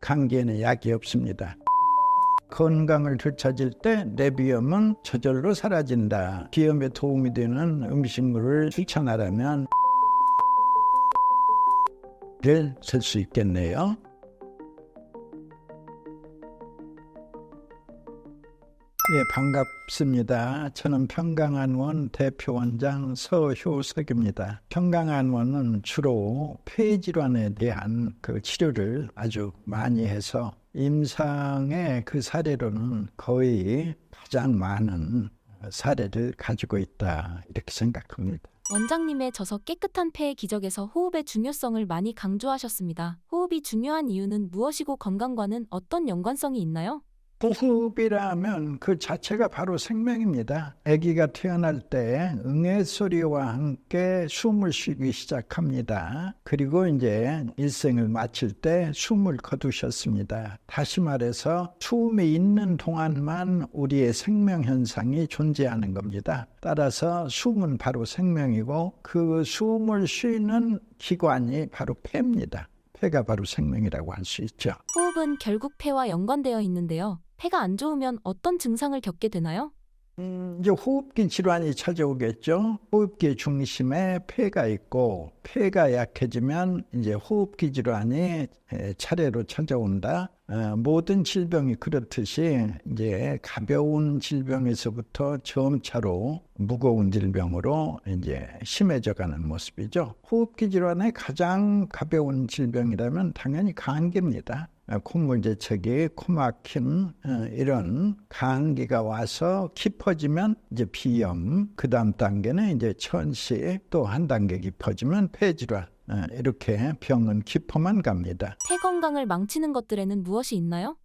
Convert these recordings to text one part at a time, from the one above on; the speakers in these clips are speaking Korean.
감기에는 약이 없습니다. 건강을 되찾을 때 내비염은 저절로 사라진다. 비염에 도움이 되는 음식물을 추천하라면 를 쓸 수 있겠네요. 예, 반갑습니다. 저는 평강한원 대표원장 서효석입니다. 평강한원은 주로 폐질환에 대한 그 치료를 아주 많이 해서 임상의 그 사례로는 거의 가장 많은 사례를 가지고 있다, 이렇게 생각합니다. 원장님의 저서 깨끗한 폐의 기적에서 호흡의 중요성을 많이 강조하셨습니다. 호흡이 중요한 이유는 무엇이고 건강과는 어떤 연관성이 있나요? 호흡이라면 그 자체가 바로 생명입니다. 아기가 태어날 때 응애 소리와 함께 숨을 쉬기 시작합니다. 그리고 이제 일생을 마칠 때 숨을 거두셨습니다. 다시 말해서 숨이 있는 동안만 우리의 생명 현상이 존재하는 겁니다. 따라서 숨은 바로 생명이고 그 숨을 쉬는 기관이 바로 폐입니다. 폐가 바로 생명이라고 할 수 있죠. 호흡은 결국 폐와 연관되어 있는데요. 폐가 안 좋으면 어떤 증상을 겪게 되나요? 이제 호흡기 질환이 찾아오겠죠. 호흡기 중심에 폐가 있고 폐가 약해지면 이제 호흡기 질환이 차례로 찾아온다. 모든 질병이 그렇듯이 이제 가벼운 질병에서부터 점차로 무거운 질병으로 이제 심해져가는 모습이죠. 호흡기 질환의 가장 가벼운 질병이라면 당연히 감기입니다. 콧물재채기, 코막힘 이런 감기가 와서 깊어지면 이제 비염, 그 다음 단계는 이제 천식, 또 한 단계 깊어지면 폐질환, 이렇게 병은 깊어만 갑니다. 폐 건강을 망치는 것들에는 무엇이 있나요?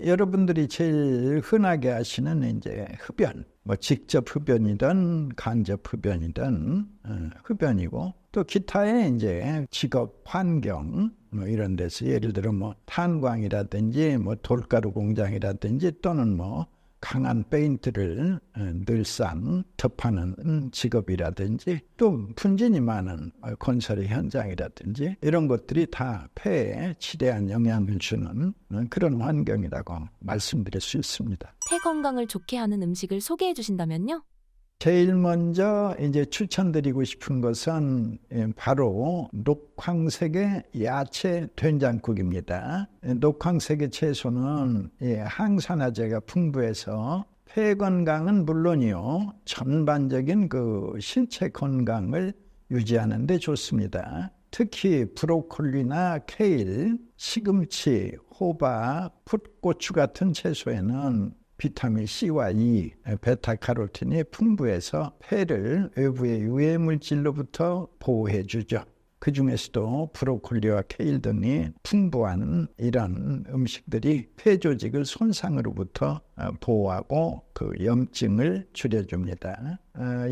여러분들이 제일 흔하게 하시는 이제 흡연, 직접 흡연이든 간접 흡연이든 흡연이고, 또 기타의 이제 직업 환경 이런 데서 예를 들어 탄광이라든지 돌가루 공장이라든지 또는 강한 페인트를 늘상 접하는 직업이라든지 또 분진이 많은 건설의 현장이라든지 이런 것들이 다 폐에 지대한 영향을 주는 그런 환경이라고 말씀드릴 수 있습니다. 폐 건강을 좋게 하는 음식을 소개해 주신다면요? 제일 먼저 이제 추천드리고 싶은 것은 바로 녹황색의 야채 된장국입니다. 녹황색의 채소는 항산화제가 풍부해서 폐 건강은 물론이요, 전반적인 그 신체 건강을 유지하는 데 좋습니다. 특히 브로콜리나 케일, 시금치, 호박, 풋고추 같은 채소에는 비타민 C와 E, 베타카로틴이 풍부해서 폐를 외부의 유해물질로부터 보호해주죠. 그 중에서도 브로콜리와 케일 등이 풍부한 이런 음식들이 폐 조직을 손상으로부터 보호하고 그 염증을 줄여줍니다.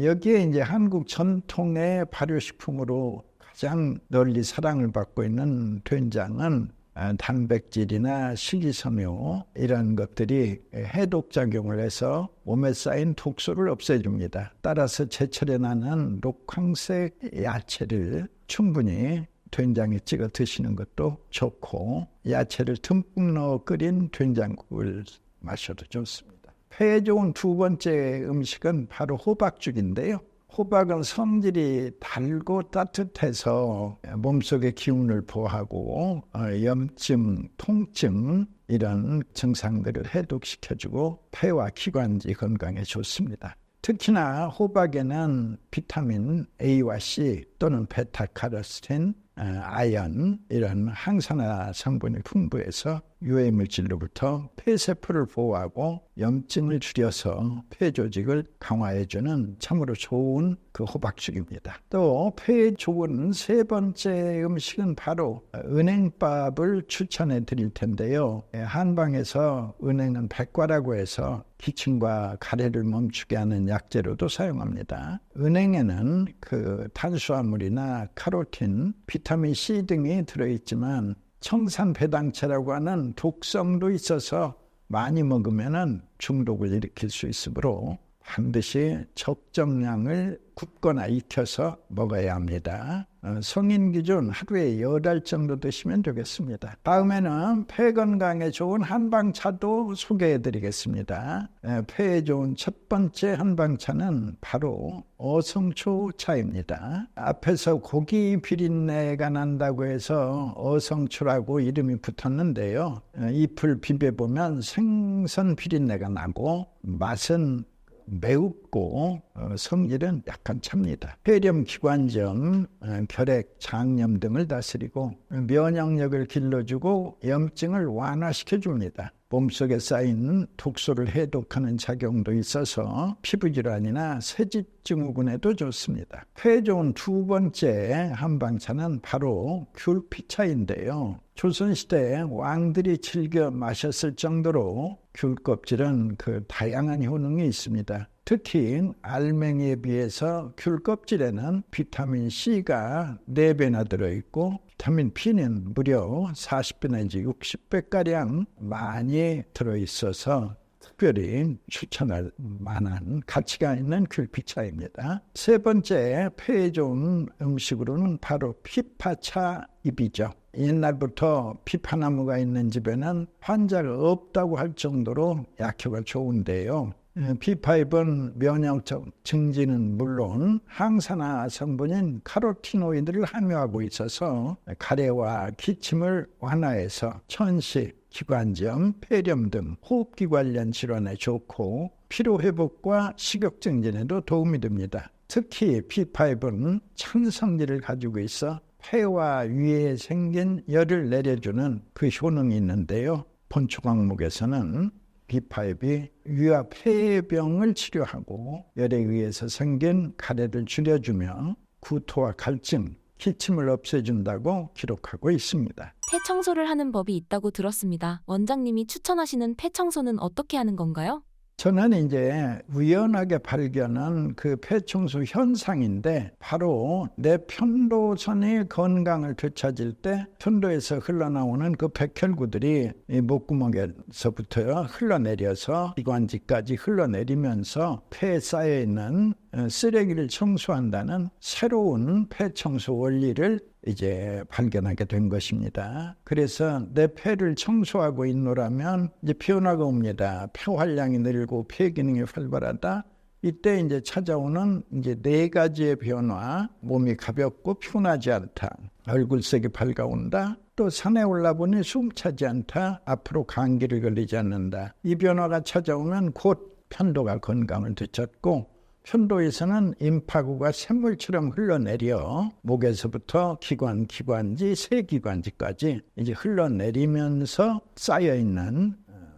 여기에 이제 한국 전통의 발효식품으로 가장 널리 사랑을 받고 있는 된장은 단백질이나 식이섬유 이런 것들이 해독작용을 해서 몸에 쌓인 독소를 없애줍니다. 따라서 제철에 나는 녹황색 야채를 충분히 된장에 찍어 드시는 것도 좋고, 야채를 듬뿍 넣어 끓인 된장국을 마셔도 좋습니다. 폐에 좋은 두 번째 음식은 바로 호박죽인데요. 호박은 성질이 달고 따뜻해서 몸속의 기운을 보호하고 염증, 통증 이런 증상들을 해독시켜주고 폐와 기관지 건강에 좋습니다. 특히나 호박에는 비타민 A와 C 또는 베타카로틴, 아연 이런 항산화 성분이 풍부해서 유해물질로부터 폐세포를 보호하고 염증을 줄여서 폐 조직을 강화해주는 참으로 좋은 그 호박죽입니다. 또 폐에 좋은 세 번째 음식은 바로 은행밥을 추천해 드릴 텐데요. 한방에서 은행은 백과라고 해서 기침과 가래를 멈추게 하는 약재로도 사용합니다. 은행에는 그 탄수화물이나 카로틴, 비타민 C 등이 들어있지만 청산배당체라고 하는 독성도 있어서 많이 먹으면 중독을 일으킬 수 있으므로 반드시 적정량을 굽거나 익혀서 먹어야 합니다. 성인 기준 하루에 10알 정도 드시면 되겠습니다. 다음에는 폐 건강에 좋은 한방차도 소개해 드리겠습니다. 폐에 좋은 첫 번째 한방차는 바로 어성초 차입니다. 앞에서 고기 비린내가 난다고 해서 어성초라고 이름이 붙었는데요. 잎을 비벼보면 생선 비린내가 나고 맛은 매웁고 성질은 약간 찹니다. 폐렴, 기관점, 결핵, 장염 등을 다스리고 면역력을 길러주고 염증을 완화시켜줍니다. 몸속에 쌓인 독소를 해독하는 작용도 있어서 피부질환이나 새집증후군에도 좋습니다. 폐에 좋은 두 번째 한방차는 바로 귤피차인데요. 조선시대 왕들이 즐겨 마셨을 정도로 귤 껍질은 다양한 효능이 있습니다. 특히 알맹이에 비해서 귤 껍질에는 비타민 C가 4배나 들어있고 비타민 B는 무려 40배 내지 60배가량 많이 들어있어서 특별히 추천할 만한 가치가 있는 귤피차입니다. 세 번째 폐에 좋은 음식으로는 바로 피파차잎이죠. 옛날부터 피파나무가 있는 집에는 환자가 없다고 할 정도로 약효가 좋은데요. 피파잎은 면역적 증진은 물론 항산화 성분인 카로티노이드를 함유하고 있어서 가래와 기침을 완화해서 천식, 기관지염, 폐렴 등 호흡기 관련 질환에 좋고 피로회복과 식욕증진에도 도움이 됩니다. 특히 피파잎은 찬성질을 가지고 있어 폐와 위에 생긴 열을 내려주는 그 효능이 있는데요. 본초 과목에서는 피파잎이 위와 폐병을 치료하고 열에 의해서 생긴 가래를 줄여주며 구토와 갈증, 기침을 없애준다고 기록하고 있습니다. 폐 청소를 하는 법이 있다고 들었습니다. 원장님이 추천하시는 폐 청소는 어떻게 하는 건가요? 저는 이제 우연하게 발견한 그 폐청소 현상인데 바로 내 편도선의 건강을 되찾을 때 편도에서 흘러나오는 그 백혈구들이 이 목구멍에서부터 흘러내려서 기관지까지 흘러내리면서 폐에 쌓여있는 쓰레기를 청소한다는 새로운 폐청소 원리를 이제 발견하게 된 것입니다. 그래서 내 폐를 청소하고 있노라면 이제 변화가 옵니다. 폐활량이 늘고 폐 기능이 활발하다. 이때 이제 찾아오는 이제 4가지의 변화, 몸이 가볍고 피곤하지 않다, 얼굴색이 밝아온다, 또 산에 올라보니 숨차지 않다, 앞으로 감기를 걸리지 않는다. 이 변화가 찾아오면 곧 편도가 건강을 되찾고 편도에서는 임파구가 샘물처럼 흘러내려 목에서부터 기관, 기관지, 세기관지까지 이제 흘러내리면서 쌓여있는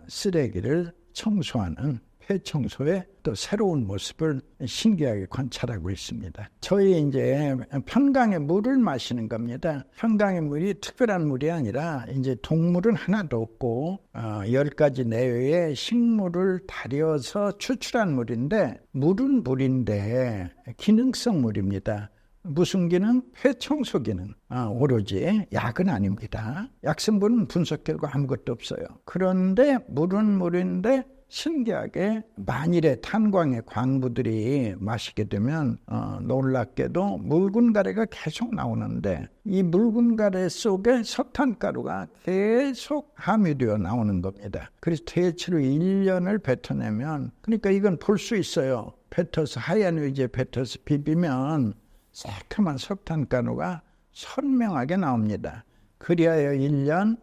쓰레기를 청소하는 폐청소의 또 새로운 모습을 신기하게 관찰하고 있습니다. 저희 이제 편강의 물을 마시는 겁니다. 편강의 물이 특별한 물이 아니라 이제 동물은 하나도 없고 10가지 내외의 식물을 다려서 추출한 물인데 물은 물인데 기능성 물입니다. 무슨 기능? 폐청소 기능. 오로지 약은 아닙니다. 약 성분은 분석 결과 아무것도 없어요. 그런데 물은 물인데 신기하게 만일에 탄광의 광부들이 마시게 되면 놀랍게도 묽은 가래가 계속 나오는데 이 묽은 가래 속에 석탄가루가 계속 함유되어 나오는 겁니다. 그래서 대체로 1년을 뱉어내면 그러니까 이건 볼 수 있어요. 뱉어서 하얀 의지에 뱉어서 비비면 새카만 석탄가루가 선명하게 나옵니다. 그리하여 1년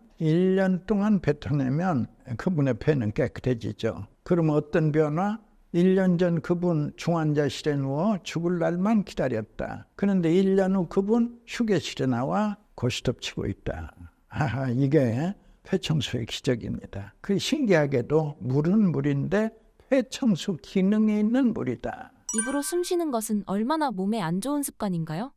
동안 뱉어내면 그분의 폐는 깨끗해지죠. 그럼 어떤 변화? 1년 전 그분 중환자실에 누워 죽을 날만 기다렸다. 그런데 1년 후 그분 휴게실에 나와 고스톱 치고 있다. 이게 폐청소의 기적입니다. 그 신기하게도 물은 물인데 폐청소 기능이 있는 물이다. 입으로 숨 쉬는 것은 얼마나 몸에 안 좋은 습관인가요?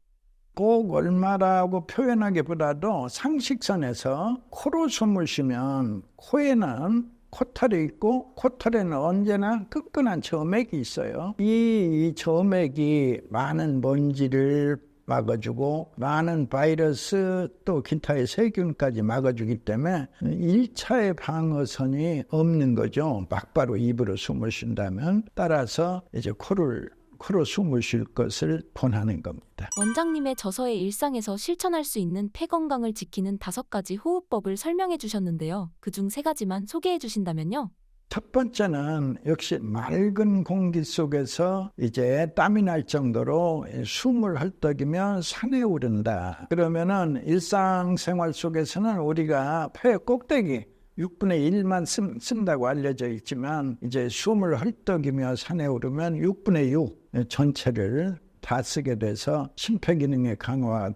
꼭 얼마라고 표현하기보다도 상식선에서 코로 숨을 쉬면 코에는 코털이 있고 코털에는 언제나 끈끈한 점액이 있어요. 이 점액이 많은 먼지를 막아주고 많은 바이러스 또 기타의 세균까지 막아주기 때문에 1차의 방어선이 없는 거죠. 막바로 입으로 숨을 쉰다면. 따라서 이제 코를 코로 숨을 쉴 것을 권하는 겁니다. 원장님의 저서의 일상에서 실천할 수 있는 폐 건강을 지키는 5가지 호흡법을 설명해 주셨는데요. 그중 3가지만 소개해 주신다면요. 첫 번째는 역시 맑은 공기 속에서 이제 땀이 날 정도로 숨을 헐떡이며 산에 오른다. 그러면은 일상생활 속에서는 우리가 폐 꼭대기 6분의 1만 쓴다고 알려져 있지만 이제 숨을 헐떡이며 산에 오르면 6분의 6 전체를 다 쓰게 돼서 심폐기능의 강화와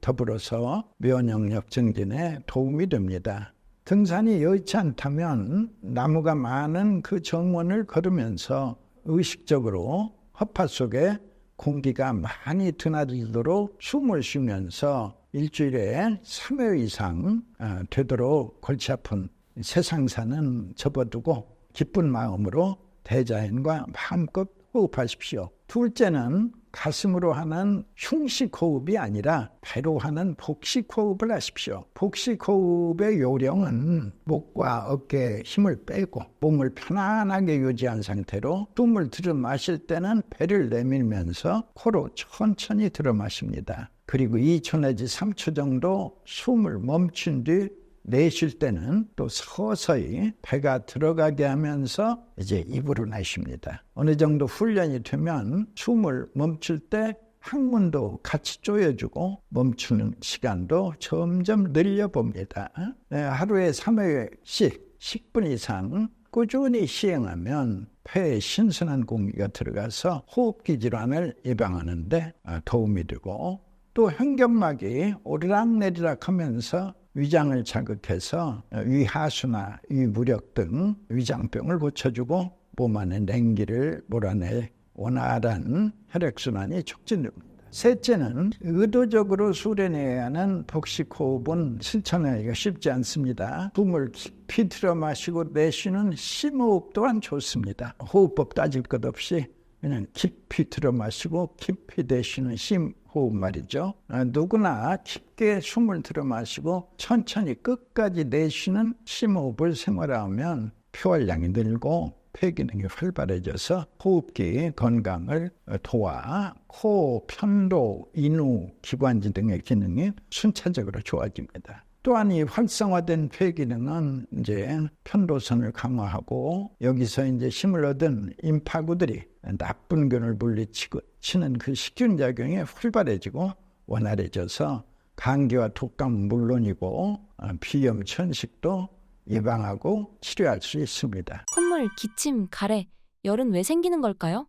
더불어서 면역력 증진에 도움이 됩니다. 등산이 여의치 않다면 나무가 많은 그 정원을 걸으면서 의식적으로 허파 속에 공기가 많이 드나들도록 숨을 쉬면서 일주일에 3회 이상 되도록 골치 아픈 세상사는 접어두고 기쁜 마음으로 대자연과 마음껏 호흡하십시오. 둘째는 가슴으로 하는 흉식 호흡이 아니라 배로 하는 복식 호흡을 하십시오. 복식 호흡의 요령은 목과 어깨에 힘을 빼고 몸을 편안하게 유지한 상태로 숨을 들여 마실 때는 배를 내밀면서 코로 천천히 들어 마십니다. 그리고 2초 내지 3초 정도 숨을 멈춘 뒤 내쉴 때는 또 서서히 배가 들어가게 하면서 이제 입으로 내쉽니다. 어느 정도 훈련이 되면 숨을 멈출 때 항문도 같이 조여주고 멈추는 시간도 점점 늘려봅니다. 하루에 3회씩 10분 이상 꾸준히 시행하면 폐에 신선한 공기가 들어가서 호흡기 질환을 예방하는 데 도움이 되고 또 횡격막이 오르락내리락 하면서 위장을 자극해서 위하수나 위무력 등 위장병을 고쳐주고 몸 안에 냉기를 몰아내 원활한 혈액순환이 촉진됩니다. 셋째는 의도적으로 수련해야 하는 복식호흡은 실천하기가 쉽지 않습니다. 숨을 깊이 들여 마시고 내쉬는 심호흡 또한 좋습니다. 호흡법 따질 것 없이 그냥 깊이 들여 마시고 깊이 내쉬는 심호흡 말이죠. 누구나 깊게 숨을 들여 마시고 천천히 끝까지 내쉬는 심호흡을 생활하면 폐활량이 늘고 폐기능이 활발해져서 호흡기 건강을 도와 코, 편도, 인후, 기관지 등의 기능이 순차적으로 좋아집니다. 또한 이 활성화된 폐기능은 이제 편도선을 강화하고 여기서 이제 힘을 얻은 임파구들이 나쁜 균을 물리치는 그 식균 작용이 활발해지고 원활해져서 감기와 독감은 물론이고 비염, 천식도 예방하고 치료할 수 있습니다. 콧물, 기침, 가래, 열은 왜 생기는 걸까요?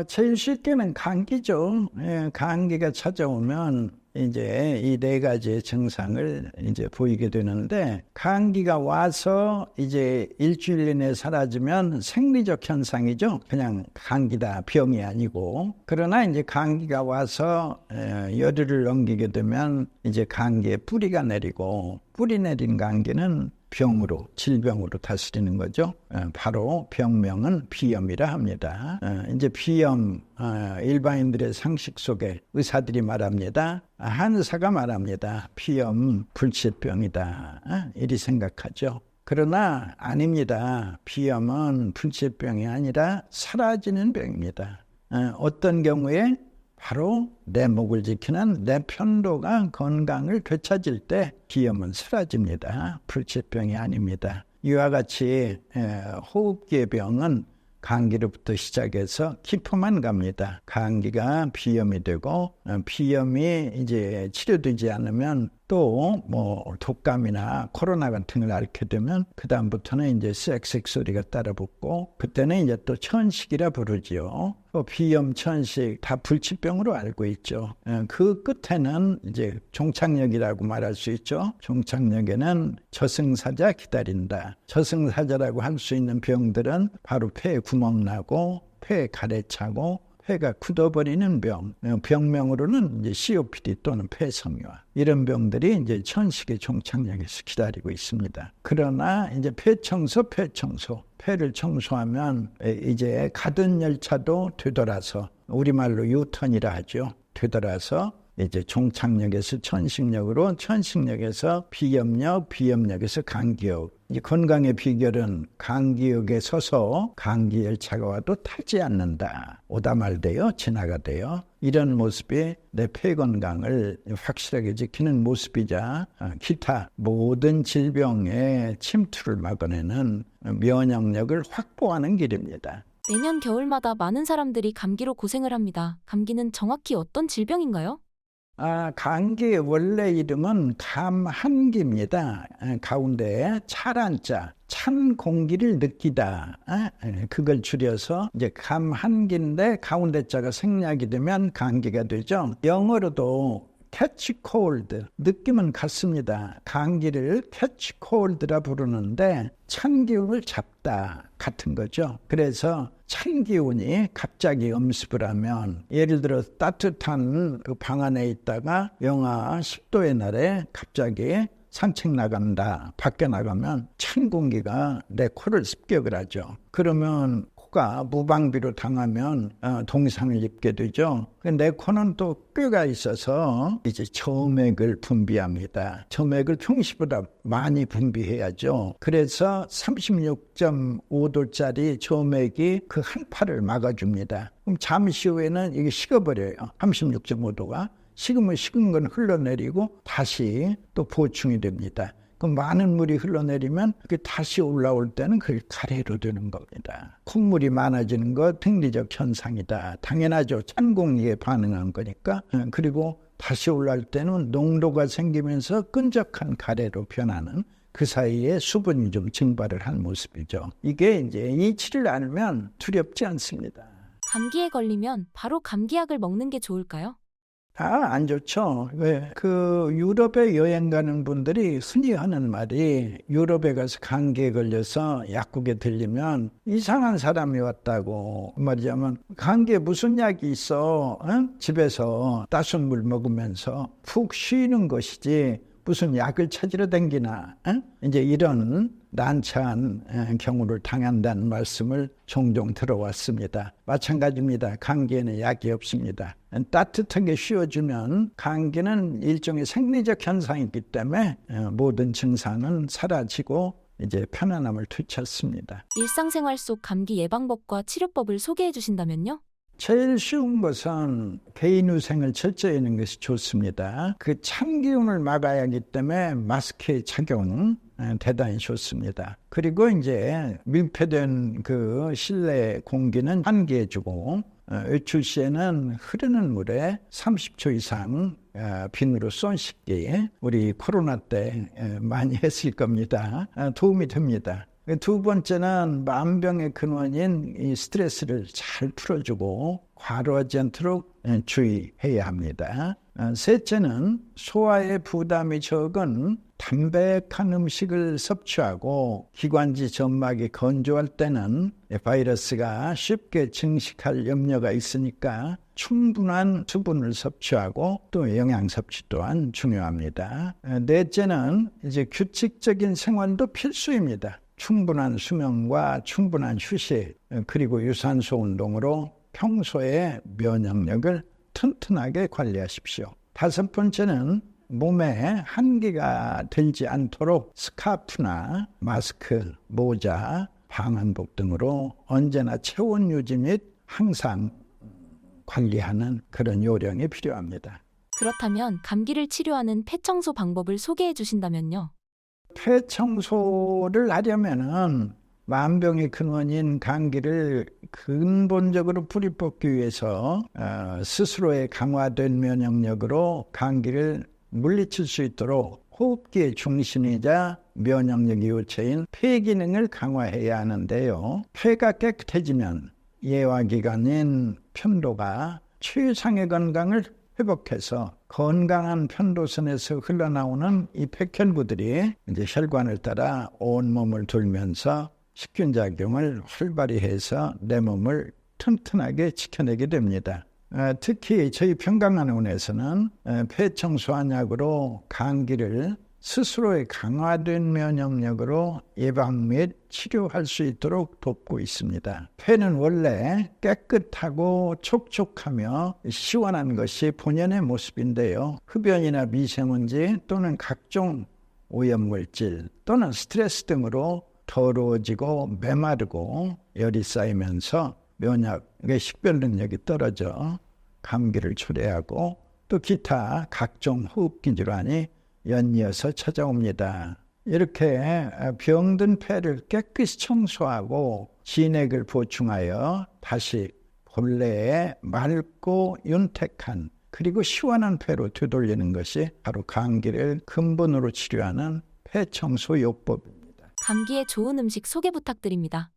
제일 쉽게는 감기죠. 감기가 찾아오면 이제 이 4가지의 증상을 이제 보이게 되는데, 감기가 와서 이제 일주일 이내에 사라지면 생리적 현상이죠. 그냥 감기다, 병이 아니고. 그러나 이제 감기가 와서 열흘을 넘기게 되면 이제 감기에 뿌리가 내리고, 뿌리 내린 감기는 병으로, 질병으로 다스리는 거죠. 바로 병명은 비염이라 합니다. 이제 비염, 일반인들의 상식 속에 의사들이 말합니다. 한의사가 말합니다. 비염 불치병이다. 이리 생각하죠. 그러나 아닙니다. 비염은 불치병이 아니라 사라지는 병입니다. 어떤 경우에 바로 내 목을 지키는 내 편도가 건강을 되찾을 때 비염은 사라집니다. 불치병이 아닙니다. 이와 같이 호흡기의 병은 감기로부터 시작해서 키포만 갑니다. 감기가 비염이 되고 비염이 이제 치료되지 않으면 또 뭐 독감이나 코로나 같은 걸 앓게 되면 그 다음부터는 이제 쌕쌕 소리가 따라 붙고 그때는 이제 또 천식이라 부르지요. 비염, 천식 다 불치병으로 알고 있죠. 그 끝에는 이제 종착역이라고 말할 수 있죠. 종착역에는 저승사자 기다린다. 저승사자라고 할 수 있는 병들은 바로 폐에 구멍 나고 폐에 가래 차고 폐가 굳어버리는 병, 병명으로는 이제 COPD 또는 폐섬유화 이런 병들이 이제 천식의 종착역에서 기다리고 있습니다. 그러나 이제 폐를 청소하면 이제 가던 열차도 되돌아서 우리말로 유턴이라 하죠. 되돌아서 이제 종착역에서 천식역으로, 천식역에서 비염역, 비염역에서 강기역. 이 건강의 비결은 강기역에 서서 강기열차가 와도 타지 않는다. 오다 말대요, 지나가대요. 이런 모습이 내 폐 건강을 확실하게 지키는 모습이자 기타 모든 질병의 침투를 막아내는 면역력을 확보하는 길입니다. 매년 겨울마다 많은 사람들이 감기로 고생을 합니다. 감기는 정확히 어떤 질병인가요? 감기의 원래 이름은 감한기입니다. 가운데 찰한자, 찬 공기를 느끼다. 그걸 줄여서 이제 감한기인데 가운데 자가 생략이 되면 감기가 되죠. 영어로도 catch cold, 느낌은 같습니다. 감기를 catch cold라 부르는데 찬 기운을 잡다 같은 거죠. 그래서 찬 기운이 갑자기 음습을 하면, 예를 들어 따뜻한 그 방 안에 있다가 영하 10도의 날에 갑자기 산책 나간다, 밖에 나가면 찬 공기가 내 코를 습격을 하죠. 그러면 코가 무방비로 당하면 동상을 입게 되죠. 내 코는 또 뼈가 있어서 이제 점액을 분비합니다. 점액을 평시보다 많이 분비해야죠. 그래서 36.5도짜리 점액이 그 한 팔을 막아줍니다. 그럼 잠시 후에는 이게 식어버려요. 36.5도가. 식으면 식은 건 흘러내리고 다시 또 보충이 됩니다. 그 많은 물이 흘러내리면 그게 다시 올라올 때는 그게 가래로 되는 겁니다. 콧물이 많아지는 것 생리적 현상이다. 당연하죠. 찬 공기에 반응한 거니까. 그리고 다시 올라올 때는 농도가 생기면서 끈적한 가래로 변하는, 그 사이에 수분이 좀 증발을 한 모습이죠. 이게 이제 이치를 알면 두렵지 않습니다. 감기에 걸리면 바로 감기약을 먹는 게 좋을까요? 안 좋죠. 왜? 유럽에 여행 가는 분들이 흔히 하는 말이, 유럽에 가서 감기에 걸려서 약국에 들리면 이상한 사람이 왔다고 말하자면, 감기에 무슨 약이 있어? 집에서 따순 물 먹으면서 푹 쉬는 것이지 무슨 약을 찾으러 댕기나? 이제 이런 난처한 경우를 당한다는 말씀을 종종 들어왔습니다. 마찬가지입니다. 감기에는 약이 없습니다. 따뜻하게 쉬어주면 감기는 일종의 생리적 현상이기 때문에 모든 증상은 사라지고 이제 편안함을 되찾습니다. 일상생활 속 감기 예방법과 치료법을 소개해 주신다면요? 제일 쉬운 것은 개인위생을 철저히 하는 것이 좋습니다. 그 찬 기운을 막아야 하기 때문에 마스크의 착용 대단히 좋습니다. 그리고 이제 밀폐된 그 실내 공기는 환기해주고, 외출 시에는 흐르는 물에 30초 이상 비누로 손 씻기, 우리 코로나 때 많이 했을 겁니다. 도움이 됩니다. 두 번째는 만병의 근원인 이 스트레스를 잘 풀어주고 과로하지 않도록 주의해야 합니다. 셋째는 소화의 부담이 적은 담백한 음식을 섭취하고, 기관지 점막이 건조할 때는 바이러스가 쉽게 증식할 염려가 있으니까 충분한 수분을 섭취하고 또 영양 섭취 또한 중요합니다. 넷째는 이제 규칙적인 생활도 필수입니다. 충분한 수면과 충분한 휴식, 그리고 유산소 운동으로 평소에 면역력을 튼튼하게 관리하십시오. 다섯 번째는 몸에 한기가 들지 않도록 스카프나 마스크, 모자, 방한복 등으로 언제나 체온 유지 및 항상 관리하는 그런 요령이 필요합니다. 그렇다면 감기를 치료하는 폐청소 방법을 소개해 주신다면요? 폐 청소를 하려면은 만병의 근원인 감기를 근본적으로 뿌리 뽑기 위해서 스스로의 강화된 면역력으로 감기를 물리칠 수 있도록 호흡기의 중심이자 면역력의 요체인 폐 기능을 강화해야 하는데요. 폐가 깨끗해지면 예화기관인 편도가 최상의 건강을 회복해서 건강한 편도선에서 흘러나오는 이 폐혈구들이 이제 혈관을 따라 온몸을 돌면서 식균작용을 활발히 해서 내 몸을 튼튼하게 지켜내게 됩니다. 특히 저희 평강한의원에서는 폐청소 한약으로 감기를 스스로의 강화된 면역력으로 예방 및 치료할 수 있도록 돕고 있습니다. 폐는 원래 깨끗하고 촉촉하며 시원한 것이 본연의 모습인데요. 흡연이나 미세먼지 또는 각종 오염물질 또는 스트레스 등으로 더러워지고 메마르고 열이 쌓이면서 면역의 식별 능력이 떨어져 감기를 초래하고 또 기타 각종 호흡기 질환이 연이어서 찾아옵니다. 이렇게 병든 폐를 깨끗이 청소하고 진액을 보충하여 다시 본래의 맑고 윤택한 그리고 시원한 폐로 되돌리는 것이 바로 감기를 근본으로 치료하는 폐청소 요법입니다. 감기에 좋은 음식 소개 부탁드립니다.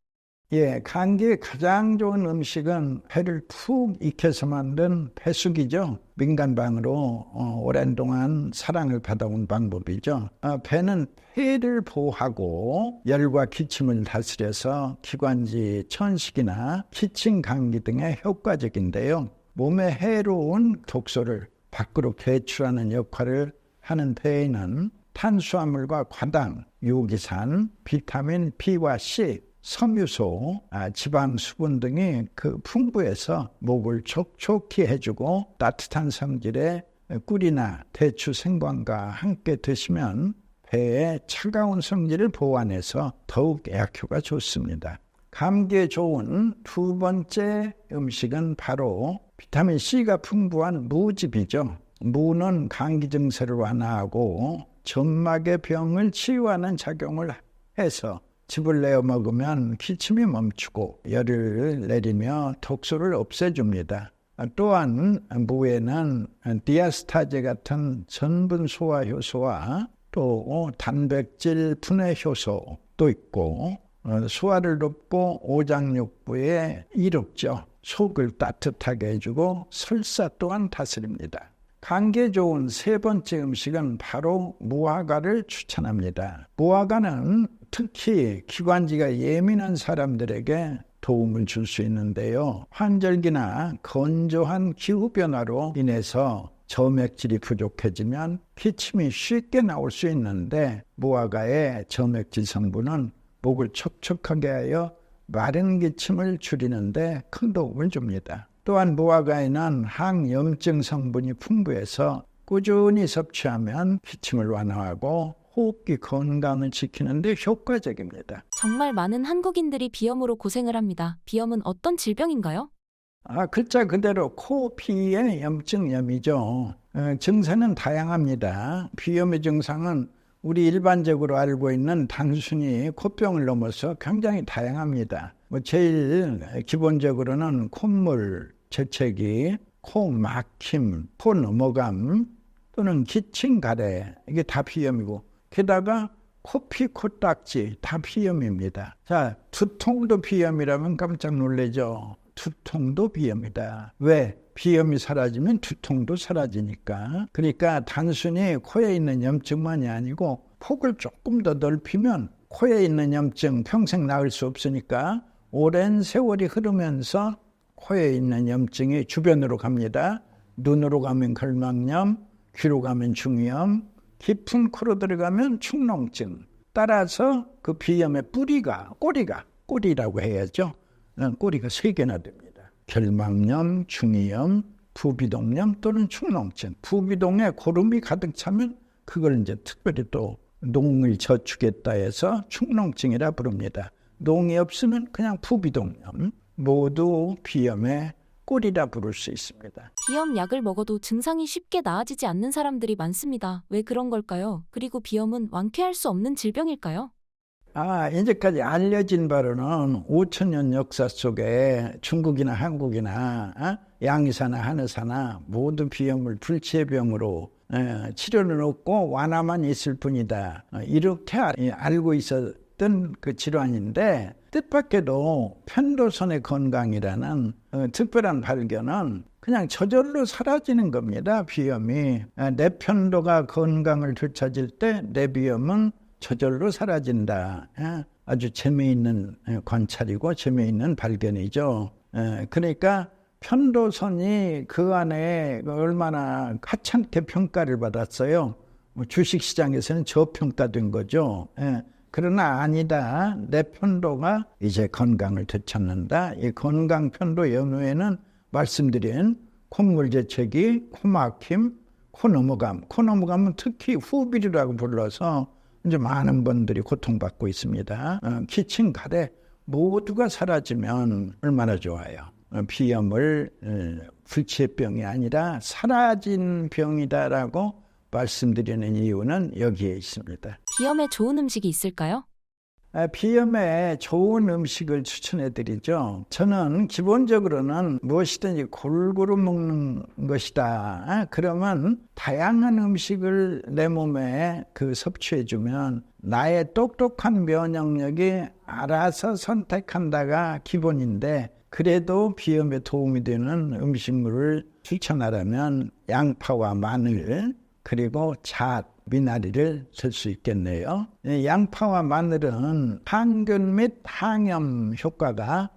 감기에 가장 좋은 음식은 폐를 푹 익혀서 만든 폐숙이죠. 민간방으로 오랜 동안 사랑을 받아온 방법이죠. 폐는 폐를 보호하고 열과 기침을 다스려서 기관지 천식이나 기침 감기 등에 효과적인데요. 몸에 해로운 독소를 밖으로 배출하는 역할을 하는 폐에는 탄수화물과 과당, 유기산, 비타민 B와 C, 섬유소, 지방, 수분 등이 풍부해서 목을 촉촉히 해주고 따뜻한 성질의 꿀이나 대추, 생강과 함께 드시면 폐의 차가운 성질을 보완해서 더욱 약효가 좋습니다. 감기에 좋은 두 번째 음식은 바로 비타민 C가 풍부한 무즙이죠. 무는 감기 증세를 완화하고 점막의 병을 치유하는 작용을 해서 즙을 내어 먹으면 기침이 멈추고 열을 내리며 독소를 없애줍니다. 또한 무에는 디아스타제 같은 전분 소화 효소와 또 단백질 분해 효소도 있고 소화를 돕고 오장육부에 이롭죠. 속을 따뜻하게 해주고 설사 또한 다스립니다. 감기에 좋은 세 번째 음식은 바로 무화과를 추천합니다. 무화과는 특히 기관지가 예민한 사람들에게 도움을 줄 수 있는데요. 환절기나 건조한 기후변화로 인해서 점액질이 부족해지면 기침이 쉽게 나올 수 있는데 무화과의 점액질 성분은 목을 촉촉하게 하여 마른 기침을 줄이는데 큰 도움을 줍니다. 또한 무화과에는 항염증 성분이 풍부해서 꾸준히 섭취하면 기침을 완화하고 호흡기 건강을 지키는 데 효과적입니다. 정말 많은 한국인들이 비염으로 고생을 합니다. 비염은 어떤 질병인가요? 글자 그대로 코, 피의 염증염이죠. 증세는 다양합니다. 비염의 증상은 우리 일반적으로 알고 있는 단순히 코병을 넘어서 굉장히 다양합니다. 제일 기본적으로는 콧물, 재채기, 코 막힘, 코 넘어감 또는 기침, 가래 이게 다 비염이고 게다가 코피, 코딱지 다 비염입니다. 자, 두통도 비염이라면 깜짝 놀라죠. 두통도 비염이다. 왜? 비염이 사라지면 두통도 사라지니까. 그러니까 단순히 코에 있는 염증만이 아니고 폭을 조금 더 넓히면 코에 있는 염증 평생 나을 수 없으니까 오랜 세월이 흐르면서 코에 있는 염증이 주변으로 갑니다. 눈으로 가면 결막염, 귀로 가면 중이염, 깊은 코로 들어가면 축농증. 따라서 그 비염의 꼬리라고 해야죠. 꼬리가 3개나 됩니다. 결막염, 중이염, 부비동염 또는 축농증. 부비동에 고름이 가득 차면 그걸 이제 특별히 또 농을 저축했다 해서 축농증이라 부릅니다. 농이 없으면 그냥 부비동염. 모두 비염의 꼴이라 부를 수 있습니다. 비염 약을 먹어도 증상이 쉽게 나아지지 않는 사람들이 많습니다. 왜 그런 걸까요? 그리고 비염은 완쾌할 수 없는 질병일까요? 이제까지 알려진 바로는 5,000년 역사 속에 중국이나 한국이나 양의사나 한의사나 모두 비염을 불치병으로 치료는 없고 완화만 있을 뿐이다. 이렇게 알고 있었던 그 질환인데 뜻밖에도 편도선의 건강이라는 특별한 발견은 그냥 저절로 사라지는 겁니다. 비염이. 내편도가 건강을 되찾을 때 내비염은 저절로 사라진다. 아주 재미있는 관찰이고 재미있는 발견이죠. 그러니까 편도선이 그 안에 얼마나 하찮게 평가를 받았어요. 뭐 주식시장에서는 저평가된 거죠. 예. 그러나 아니다. 내 편도가 이제 건강을 되찾는다. 이 건강 편도 연후에는 말씀드린 콧물재채기, 코막힘, 코넘어감. 코넘어감은 특히 후비리라고 불러서 이제 많은 분들이 고통받고 있습니다. 기침, 가래 모두가 사라지면 얼마나 좋아요. 비염을 불치병이 아니라 사라진 병이다라고 말씀드리는 이유는 여기에 있습니다. 비염에 좋은 음식이 있을까요? 비염에 좋은 음식을 추천해 드리죠. 저는 기본적으로는 무엇이든지 골고루 먹는 것이다. 그러면 다양한 음식을 내 몸에 섭취해 주면 나의 똑똑한 면역력이 알아서 선택한다가 기본인데, 그래도 비염에 도움이 되는 음식물을 추천하라면 양파와 마늘, 그리고 잣, 미나리를 쓸 수 있겠네요. 양파와 마늘은 항균 및 항염 효과가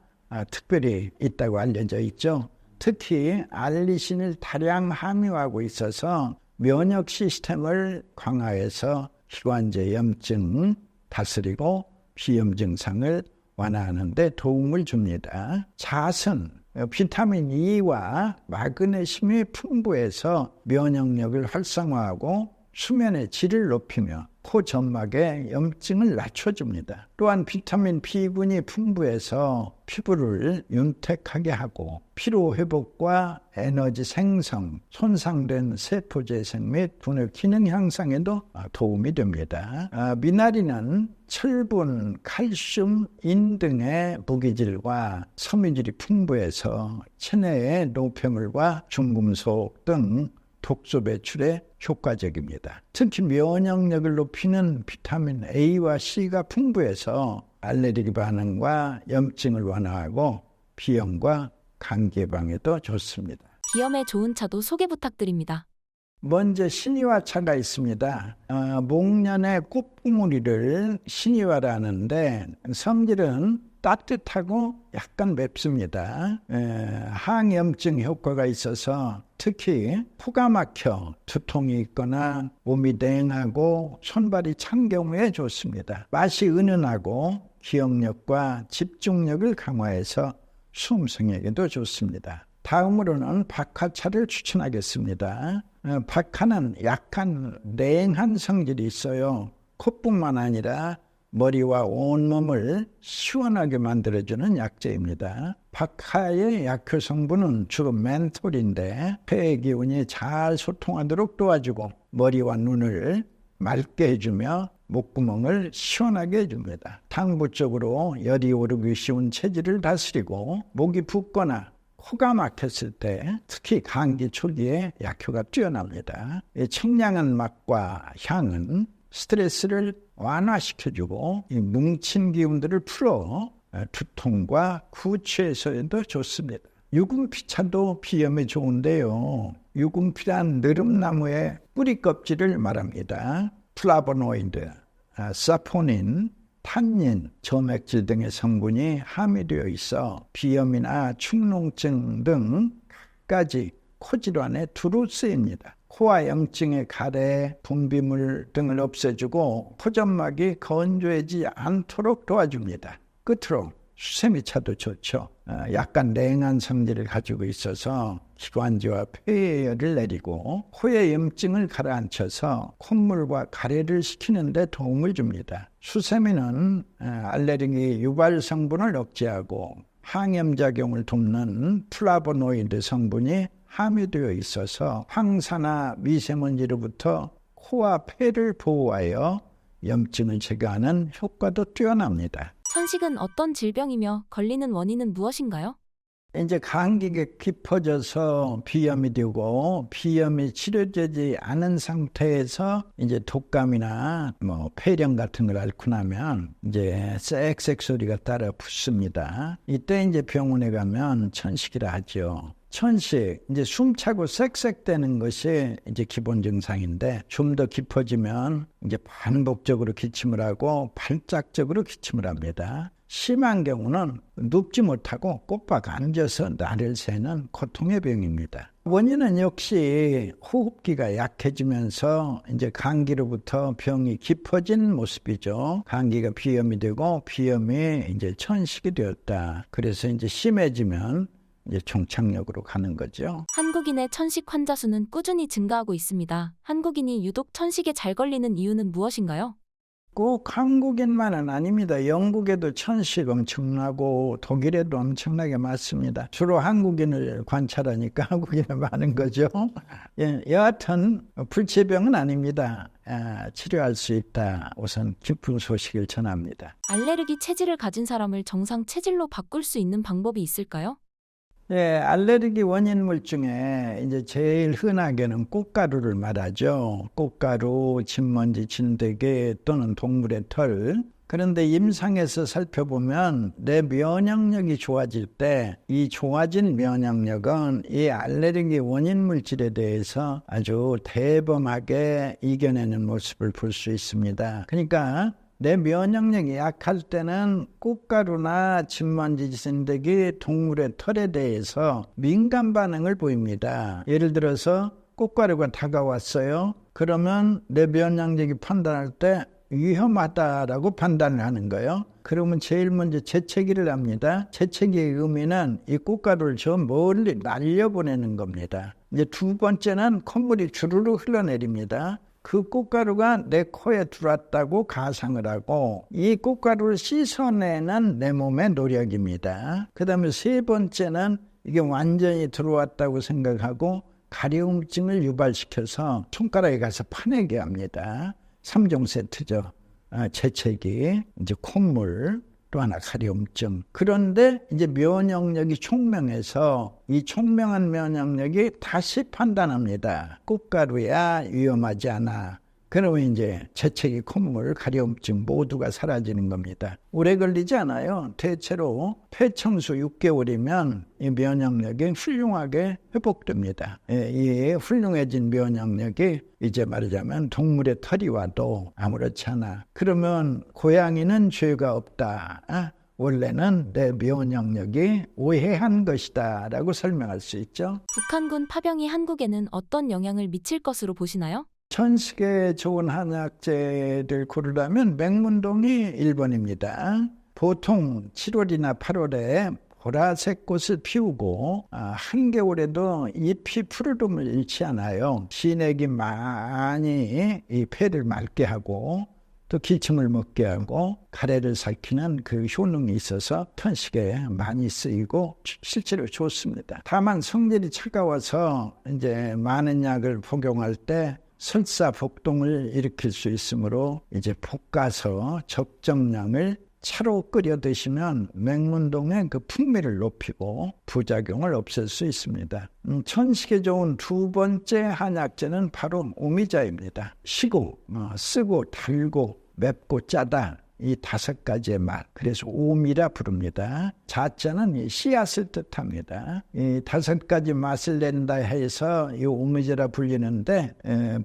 특별히 있다고 알려져 있죠. 특히 알리신을 다량 함유하고 있어서 면역 시스템을 강화해서 기관지 염증 다스리고 비염 증상을 완화하는 데 도움을 줍니다. 잣은 비타민 E와 마그네슘이 풍부해서 면역력을 활성화하고 수면의 질을 높이며 코 점막의 염증을 낮춰줍니다. 또한 비타민 B군이 풍부해서 피부를 윤택하게 하고 피로 회복과 에너지 생성, 손상된 세포 재생 및 분해 기능 향상에도 도움이 됩니다. 미나리는 철분, 칼슘, 인 등의 무기질과 섬유질이 풍부해서 체내의 노폐물과 중금속 등 독소 배출에 효과적입니다. 특히 면역력을 높이는 비타민 A와 C가 풍부해서 알레르기 반응과 염증을 완화하고 비염과 감기 예방에도 좋습니다. 비염에 좋은 차도 소개 부탁드립니다. 먼저 신이화차가 있습니다. 목련의 꽃봉오리를 신이화라 하는데 성질은 따뜻하고 약간 맵습니다. 항염증 효과가 있어서 특히 코가 막혀 두통이 있거나 몸이 냉하고 손발이 찬 경우에 좋습니다. 맛이 은은하고 기억력과 집중력을 강화해서 수험생에게도 좋습니다. 다음으로는 박하차를 추천하겠습니다. 박하는 약간 냉한 성질이 있어요. 콧뿐만 아니라 머리와 온몸을 시원하게 만들어주는 약재입니다. 박하의 약효 성분은 주로 멘톨인데 폐의 기운이 잘 소통하도록 도와주고 머리와 눈을 맑게 해주며 목구멍을 시원하게 해줍니다. 당부 쪽으로 열이 오르기 쉬운 체질을 다스리고 목이 붓거나 코가 막혔을 때 특히 감기 초기에 약효가 뛰어납니다. 청량한 맛과 향은 스트레스를 완화시켜주고 이 뭉친 기운들을 풀어 두통과 구취해소에도 좋습니다. 유금피차도 비염에 좋은데요. 유금피란 느릅나무의 뿌리 껍질을 말합니다. 플라보노이드, 사포닌, 탄닌, 점액질 등의 성분이 함유되어 있어 비염이나 축농증 등 갖가지 코질환에 두루 쓰입니다. 코와 염증의 가래, 분비물 등을 없애주고 코점막이 건조해지지 않도록 도와줍니다. 끝으로 수세미차도 좋죠. 약간 냉한 성질을 가지고 있어서 기관지와 폐의 열을 내리고 코의 염증을 가라앉혀서 콧물과 가래를 식히는 데 도움을 줍니다. 수세미는 알레르기 유발 성분을 억제하고 항염작용을 돕는 플라보노이드 성분이 함유되어 있어서 황사나 미세먼지로부터 코와 폐를 보호하여 염증을 제거하는 효과도 뛰어납니다. 천식은 어떤 질병이며 걸리는 원인은 무엇인가요? 이제 감기가 깊어져서 비염이 되고 비염이 치료되지 않은 상태에서 이제 독감이나 폐렴 같은 걸 앓고 나면 이제 쌕쌕 소리가 따라 붙습니다. 이때 이제 병원에 가면 천식이라 하죠. 천식, 이제 숨차고 쌕쌕대는 것이 이제 기본 증상인데 좀 더 깊어지면 이제 반복적으로 기침을 하고 발작적으로 기침을 합니다. 심한 경우는 눕지 못하고 꼬박 앉아서 날을 새는 고통의 병입니다. 원인은 역시 호흡기가 약해지면서 이제 감기로부터 병이 깊어진 모습이죠. 감기가 비염이 되고 비염이 이제 천식이 되었다. 그래서 이제 심해지면 이제 종착역으로 가는 거죠. 한국인의 천식 환자 수는 꾸준히 증가하고 있습니다. 한국인이 유독 천식에 잘 걸리는 이유는 무엇인가요? 꼭 한국인만은 아닙니다. 영국에도 천식 엄청나고 독일에도 엄청나게 많습니다. 주로 한국인을 관찰하니까 한국인이 많은 거죠. 예, 여하튼 불치병은 아닙니다. 치료할 수 있다. 우선 기쁜 소식을 전합니다. 알레르기 체질을 가진 사람을 정상 체질로 바꿀 수 있는 방법이 있을까요? 예, 알레르기 원인물 중에 이제 제일 흔하게는 꽃가루를 말하죠. 꽃가루, 진먼지, 진드기 또는 동물의 털. 그런데 임상에서 살펴보면 내 면역력이 좋아질 때 이 좋아진 면역력은 이 알레르기 원인 물질에 대해서 아주 대범하게 이겨내는 모습을 볼 수 있습니다. 그러니까 내 면역력이 약할 때는 꽃가루나 진먼지, 진드기, 동물의 털에 대해서 민감 반응을 보입니다. 예를 들어서 꽃가루가 다가왔어요. 그러면 내 면역력이 판단할 때 위험하다라고 판단을 하는 거예요. 그러면 제일 먼저 재채기를 합니다. 재채기의 의미는 이 꽃가루를 저 멀리 날려보내는 겁니다. 이제 두 번째는 콧물이 주르르 흘러내립니다. 그 꽃가루가 내 코에 들어왔다고 가상을 하고 이 꽃가루를 씻어내는 내 몸의 노력입니다. 그 다음에 세 번째는 이게 완전히 들어왔다고 생각하고 가려움증을 유발시켜서 손가락에 가서 파내게 합니다. 3종 세트죠. 재채기, 이제 콧물, 또 하나 가려움증. 그런데 이제 면역력이 총명해서 이 총명한 면역력이 다시 판단합니다. 꽃가루야 위험하지 않아. 그러면 이제 재채기, 콧물, 가려움증 모두가 사라지는 겁니다. 오래 걸리지 않아요. 대체로 폐청수 6개월이면 이 면역력이 훌륭하게 회복됩니다. 이 훌륭해진 면역력이 이제 말하자면 동물의 털이 와도 아무렇지 않아. 그러면 고양이는 죄가 없다. 원래는 내 면역력이 오해한 것이다 라고 설명할 수 있죠. 북한군 파병이 한국에는 어떤 영향을 미칠 것으로 보시나요? 천식에 좋은 한약재를 고르라면 맹문동이 1번입니다. 보통 7월이나 8월에 보라색 꽃을 피우고 한겨울에도 잎이 푸르름을 잃지 않아요. 진액이 많이 이 폐를 맑게 하고 또 기침을 먹게 하고 가래를 삭히는 그 효능이 있어서 천식에 많이 쓰이고 실제로 좋습니다. 다만 성질이 차가워서 이제 많은 약을 복용할 때 설사 복동을 일으킬 수 있으므로 이제 볶아서 적정량을 차로 끓여 드시면 맹문동의 그 풍미를 높이고 부작용을 없앨 수 있습니다. 천식에 좋은 두 번째 한약재는 바로 오미자입니다. 시고, 쓰고, 달고, 맵고, 짜다. 이 5가지의 맛. 그래서 오미라 부릅니다. 자자는 이 씨앗을 뜻합니다. 이 5가지 맛을 낸다 해서 이 오미자라 불리는데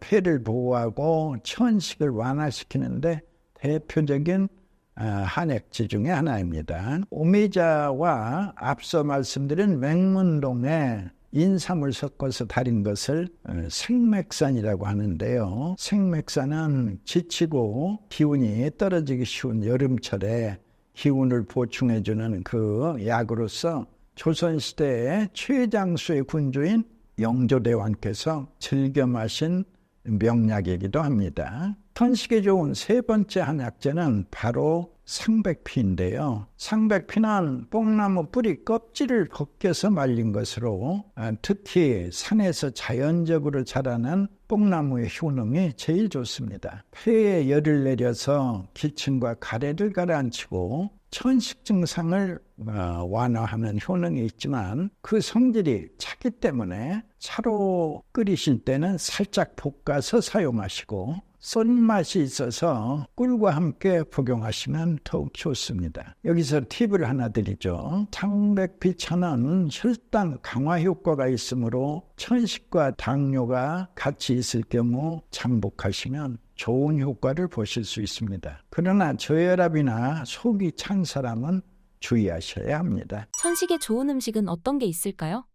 폐를 보호하고 천식을 완화시키는데 대표적인 한약재 중에 하나입니다. 오미자와 앞서 말씀드린 맹문동에 인삼을 섞어서 달인 것을 생맥산이라고 하는데요. 생맥산은 지치고 기운이 떨어지기 쉬운 여름철에 기운을 보충해주는 그 약으로서 조선시대의 최장수의 군주인 영조대왕께서 즐겨 마신 명약이기도 합니다. 천식에 좋은 세 번째 한약재는 바로 상백피인데요. 상백피는 뽕나무 뿌리 껍질을 벗겨서 말린 것으로 특히 산에서 자연적으로 자라는 뽕나무의 효능이 제일 좋습니다. 폐에 열을 내려서 기침과 가래를 가라앉히고 천식 증상을 완화하는 효능이 있지만 그 성질이 차기 때문에 차로 끓이실 때는 살짝 볶아서 사용하시고 쏜맛이 있어서 꿀과 함께 복용하시면 더욱 좋습니다. 여기서 팁을 하나 드리죠. 상백피차는 혈당 강화 효과가 있으므로 천식과 당뇨가 같이 있을 경우 잠복하시면 좋은 효과를 보실 수 있습니다. 그러나 저혈압이나 속이 찬 사람은 주의하셔야 합니다. 천식에 좋은 음식은 어떤 게 있을까요?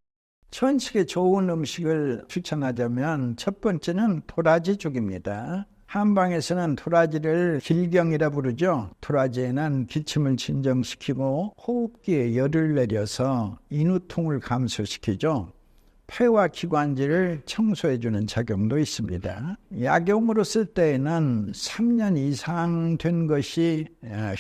천식에 좋은 음식을 추천하자면 첫 번째는 도라지죽입니다. 한방에서는 도라지를 길경이라 부르죠. 도라지에는 기침을 진정시키고 호흡기에 열을 내려서 인후통을 감소시키죠. 폐와 기관지를 청소해주는 작용도 있습니다. 약용으로 쓸 때에는 3년 이상 된 것이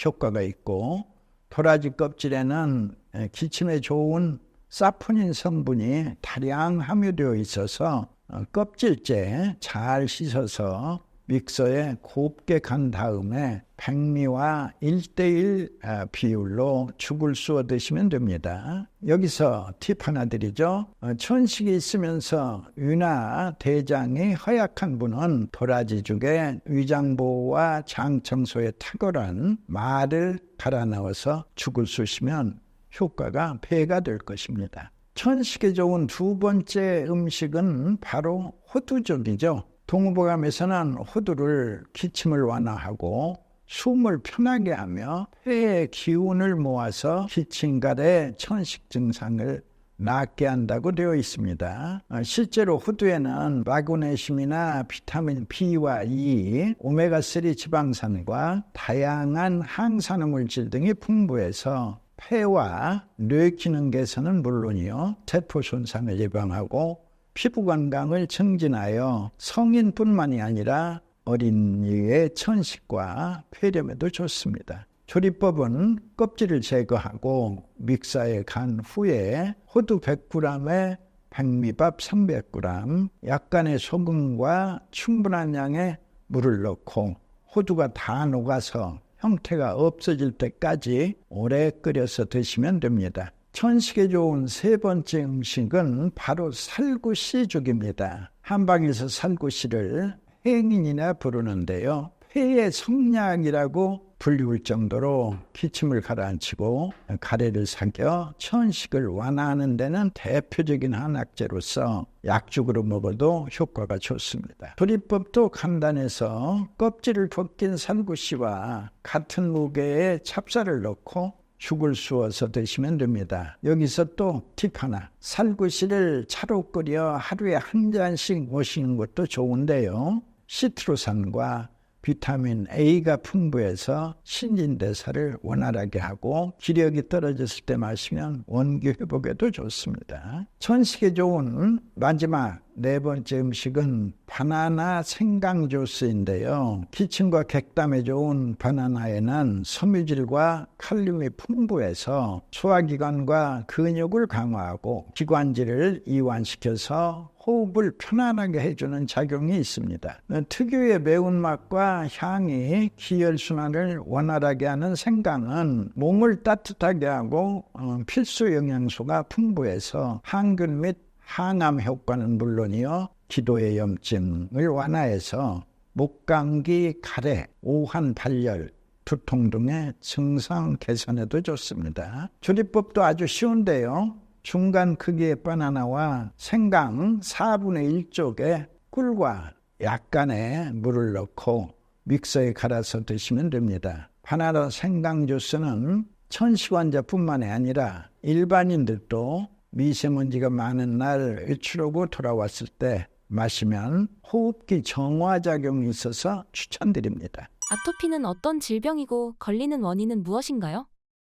효과가 있고, 도라지 껍질에는 기침에 좋은 사포닌 성분이 다량 함유되어 있어서 껍질째 잘 씻어서 믹서에 곱게 간 다음에 백미와 1:1 비율로 죽을 쑤어 드시면 됩니다. 여기서 팁 하나 드리죠. 천식이 있으면서 위나 대장이 허약한 분은 도라지죽에 위장보호와 장청소에 탁월한 말을 갈아 넣어서 죽을 쑤시면 효과가 배가 될 것입니다. 천식에 좋은 두 번째 음식은 바로 호두죽이죠. 동의보감에서는 호두를 기침을 완화하고 숨을 편하게 하며 폐의 기운을 모아서 기침갈의 천식 증상을 낫게 한다고 되어 있습니다. 실제로 호두에는 마그네슘이나 비타민 B와 E, 오메가3 지방산과 다양한 항산화 물질 등이 풍부해서 폐와 뇌 기능 개선은 물론이요, 세포 손상을 예방하고 피부 건강을 증진하여 성인뿐만이 아니라 어린이의 천식과 폐렴에도 좋습니다. 조리법은 껍질을 제거하고 믹서에 간 후에 호두 100g에 백미밥 300g, 약간의 소금과 충분한 양의 물을 넣고 호두가 다 녹아서 형태가 없어질 때까지 오래 끓여서 드시면 됩니다. 천식에 좋은 세 번째 음식은 바로 살구씨죽입니다. 한방에서 살구씨를 행인이나 부르는데요. 폐의 성약이라고 불리울 정도로 기침을 가라앉히고 가래를 삭여 천식을 완화하는 데는 대표적인 한약재로서 약죽으로 먹어도 효과가 좋습니다. 조리법도 간단해서 껍질을 벗긴 살구씨와 같은 무게의 찹쌀을 넣고 죽을 쑤어서 드시면 됩니다. 여기서 또 팁 하나. 살구씨를 차로 끓여 하루에 한 잔씩 마시는 것도 좋은데요. 시트루산과 비타민 A가 풍부해서 신진대사를 원활하게 하고 기력이 떨어졌을 때 마시면 원기 회복에도 좋습니다. 천식에 좋은 마지막 네 번째 음식은 바나나 생강 주스인데요. 기침과 객담에 좋은 바나나에는 섬유질과 칼륨이 풍부해서 소화기관과 근육을 강화하고 기관지를 이완시켜서 호흡을 편안하게 해주는 작용이 있습니다. 특유의 매운맛과 향이 기혈순환을 원활하게 하는 생강은 몸을 따뜻하게 하고 필수 영양소가 풍부해서 항균 및 항암 효과는 물론이요, 기도의 염증을 완화해서 목감기, 가래, 오한, 발열, 두통 등의 증상 개선에도 좋습니다. 조리법도 아주 쉬운데요. 중간 크기의 바나나와 생강 4분의 1쪽에 꿀과 약간의 물을 넣고 믹서에 갈아서 드시면 됩니다. 바나나 생강 주스는 천식 환자뿐만이 아니라 일반인들도 미세먼지가 많은 날 외출하고 돌아왔을 때 마시면 호흡기 정화작용이 있어서 추천드립니다. 아토피는 어떤 질병이고 걸리는 원인은 무엇인가요?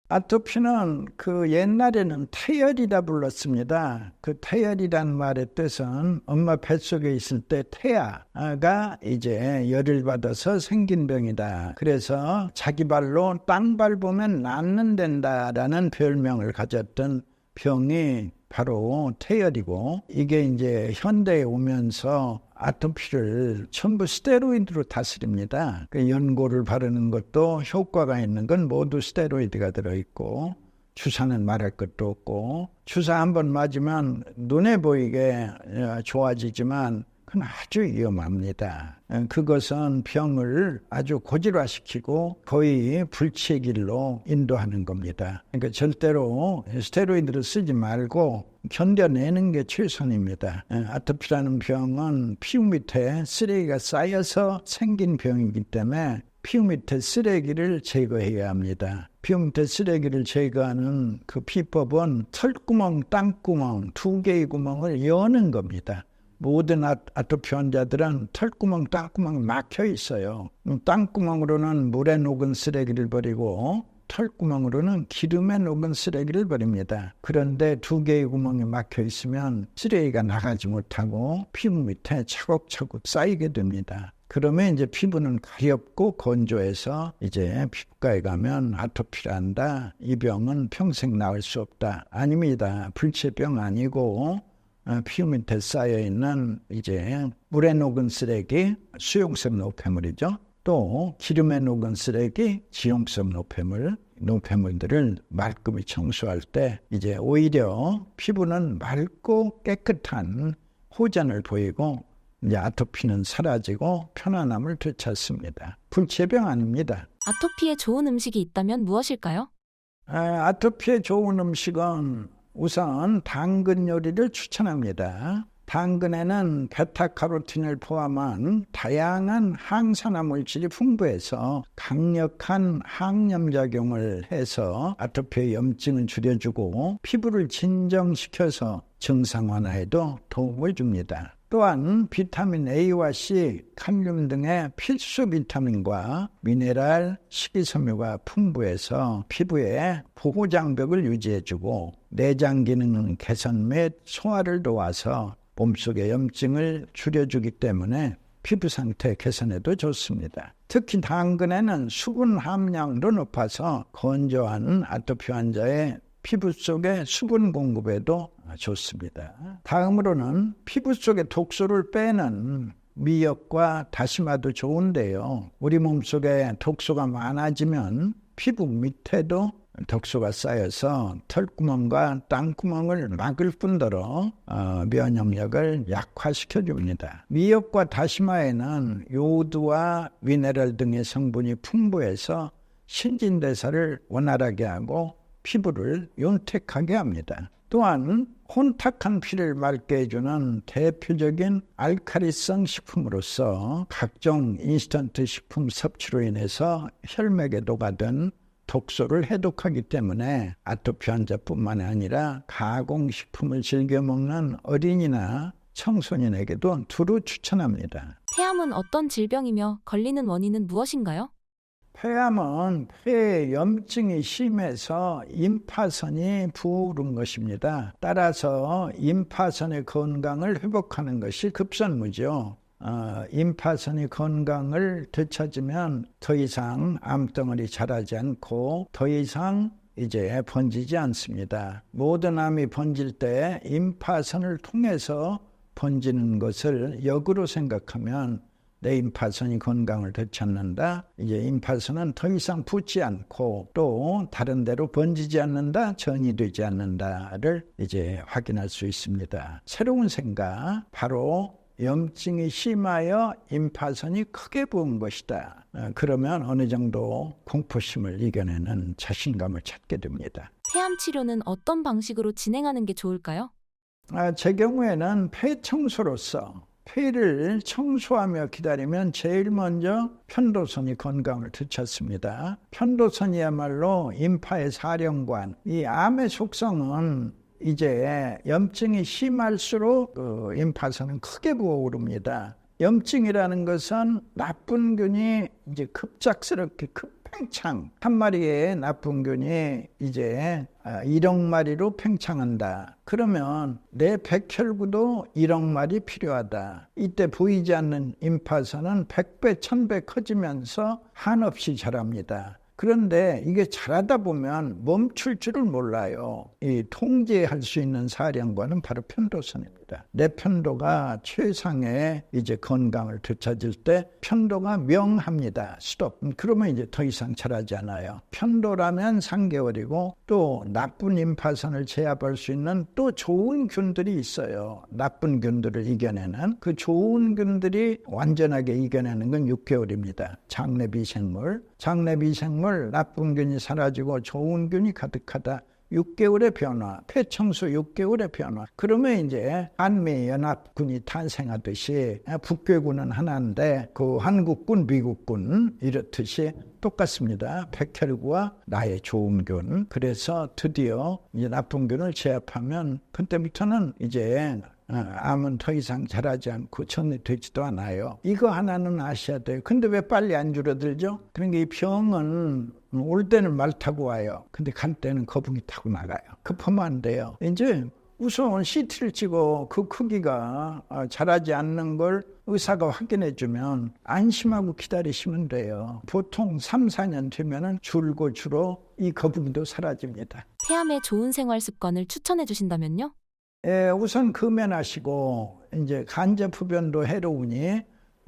아토피는 옛날에는 태열이라 불렀습니다. 태열이란 말의 뜻은 엄마 뱃속에 있을 때 태아가 이제 열을 받아서 생긴 병이다. 그래서 자기 발로 땅 밟으면 낫는단다라는 별명을 가졌던 병이 바로 태열이고, 이게 이제 현대에 오면서 아토피를 전부 스테로이드로 다스립니다. 연고를 바르는 것도 효과가 있는 건 모두 스테로이드가 들어있고, 주사는 말할 것도 없고, 주사 한번 맞으면 눈에 보이게 좋아지지만 그건 아주 위험합니다. 그것은 병을 아주 고질화시키고 거의 불치의 길로 인도하는 겁니다. 그러니까 절대로 스테로이드를 쓰지 말고 견뎌내는 게 최선입니다. 아토피라는 병은 피부 밑에 쓰레기가 쌓여서 생긴 병이기 때문에 피부 밑에 쓰레기를 제거해야 합니다. 피부밑에 쓰레기를 제거하는 그 비법은 털구멍, 땅구멍 2개의 구멍을 여는 겁니다. 모든 아토피 환자들은 털구멍, 땅구멍이 막혀 있어요. 땅구멍으로는 물에 녹은 쓰레기를 버리고 털구멍으로는 기름에 녹은 쓰레기를 버립니다. 그런데 2개의 구멍이 막혀 있으면 쓰레기가 나가지 못하고 피부 밑에 차곡차곡 쌓이게 됩니다. 그러면 이제 피부는 가렵고 건조해서 이제 피부과에 가면 아토피란다. 이 병은 평생 나을 수 없다. 아닙니다. 불치병 아니고 피부 밑에 쌓여있는 이제 물에 녹은 쓰레기, 수용성 노폐물이죠. 또 기름에 녹은 쓰레기, 지용성 노폐물들을 말끔히 청소할 때 이제 오히려 피부는 맑고 깨끗한 호전을 보이고 이제 아토피는 사라지고 편안함을 되찾습니다. 불치병 아닙니다. 아토피에 좋은 음식이 있다면 무엇일까요? 아토피에 좋은 음식은 우선 당근 요리를 추천합니다. 당근에는 베타카로틴을 포함한 다양한 항산화 물질이 풍부해서 강력한 항염작용을 해서 아토피의 염증을 줄여주고 피부를 진정시켜서 증상 완화에도 도움을 줍니다. 또한 비타민 A와 C, 칼륨 등의 필수 비타민과 미네랄, 식이섬유가 풍부해서 피부의 보호장벽을 유지해주고 내장 기능 개선 및 소화를 도와서 몸속의 염증을 줄여주기 때문에 피부 상태 개선에도 좋습니다. 특히 당근에는 수분 함량도 높아서 건조한 아토피 환자의 피부 속의 수분 공급에도 좋습니다. 다음으로는 피부 속의 독소를 빼는 미역과 다시마도 좋은데요. 우리 몸속에 독소가 많아지면 피부 밑에도 독소가 쌓여서 털구멍과 땅구멍을 막을 뿐더러 면역력을 약화시켜줍니다. 미역과 다시마에는 요오드와 미네랄 등의 성분이 풍부해서 신진대사를 원활하게 하고 피부를 윤택하게 합니다. 또한 혼탁한 피를 맑게 해주는 대표적인 알칼리성 식품으로서 각종 인스턴트 식품 섭취로 인해서 혈맥에 녹아든 독소를 해독하기 때문에 아토피 환자뿐만 아니라 가공식품을 즐겨 먹는 어린이나 청소년에게도 두루 추천합니다. 폐암은 어떤 질병이며 걸리는 원인은 무엇인가요? 폐암은 폐에 염증이 심해서 임파선이 부은 것입니다. 따라서 임파선의 건강을 회복하는 것이 급선무죠. 임파선이 건강을 되찾으면 더 이상 암덩어리 자라지 않고 더 이상 이제 번지지 않습니다. 모든 암이 번질 때 임파선을 통해서 번지는 것을 역으로 생각하면 내 임파선이 건강을 되찾는다. 이제 임파선은 더 이상 붙지 않고 또 다른 데로 번지지 않는다, 전이되지 않는다를 이제 확인할 수 있습니다. 새로운 생각, 바로 염증이 심하여 임파선이 크게 부은 것이다. 그러면 어느 정도 공포심을 이겨내는 자신감을 찾게 됩니다. 폐암 치료는 어떤 방식으로 진행하는 게 좋을까요? 제 경우에는 폐 청소로서 폐를 청소하며 기다리면 제일 먼저 편도선이 건강을 되찾습니다. 편도선이야말로 임파의 사령관. 이 암의 속성은 이제 염증이 심할수록 임파선은 크게 부어오릅니다. 염증이라는 것은 나쁜 균이 이제 급작스럽게 팽창. 한 마리의 나쁜 균이 이제 1억 마리로 팽창한다. 그러면 내 백혈구도 1억 마리 필요하다. 이때 보이지 않는 임파선은 100배, 1000배 커지면서 한없이 자랍니다. 그런데 이게 자라다 보면 멈출 줄을 몰라요. 이 통제할 수 있는 사령관은 바로 편도선입니다. 내 편도가 최상의 이제 건강을 되찾을 때 편도가 명합니다. 스톱. 그러면 이제 더 이상 자라지 않아요. 편도라면 3개월이고 또 나쁜 임파선을 제압할 수 있는 또 좋은 균들이 있어요. 나쁜 균들을 이겨내는 그 좋은 균들이 완전하게 이겨내는 건 6개월입니다. 장내 미생물, 나쁜 균이 사라지고 좋은 균이 가득하다. 6개월의 변화, 폐청소 6개월의 변화. 그러면 이제 한미연합군이 탄생하듯이 북괴군은 하나인데 그 한국군, 미국군 이렇듯이 똑같습니다. 백혈구와 나의 좋은 균. 그래서 드디어 이제 나쁜 균을 제압하면 그때부터는 이제 암은 더 이상 자라지 않고 전이되지도 않아요. 이거 하나는 아셔야 돼요. 근데 왜 빨리 안 줄어들죠? 그러니까 이 병은 올 때는 말 타고 와요. 근데 갈 때는 거북이 타고 나가요. 급하면 안 돼요. 이제 우선 CT를 찍어 그 크기가 자라지 않는 걸 의사가 확인해 주면 안심하고 기다리시면 돼요. 보통 3, 4년 되면은 줄고 줄어 이 거북이도 사라집니다. 폐암에 좋은 생활 습관을 추천해 주신다면요? 우선 금연하시고 이제 간접 흡연도 해로우니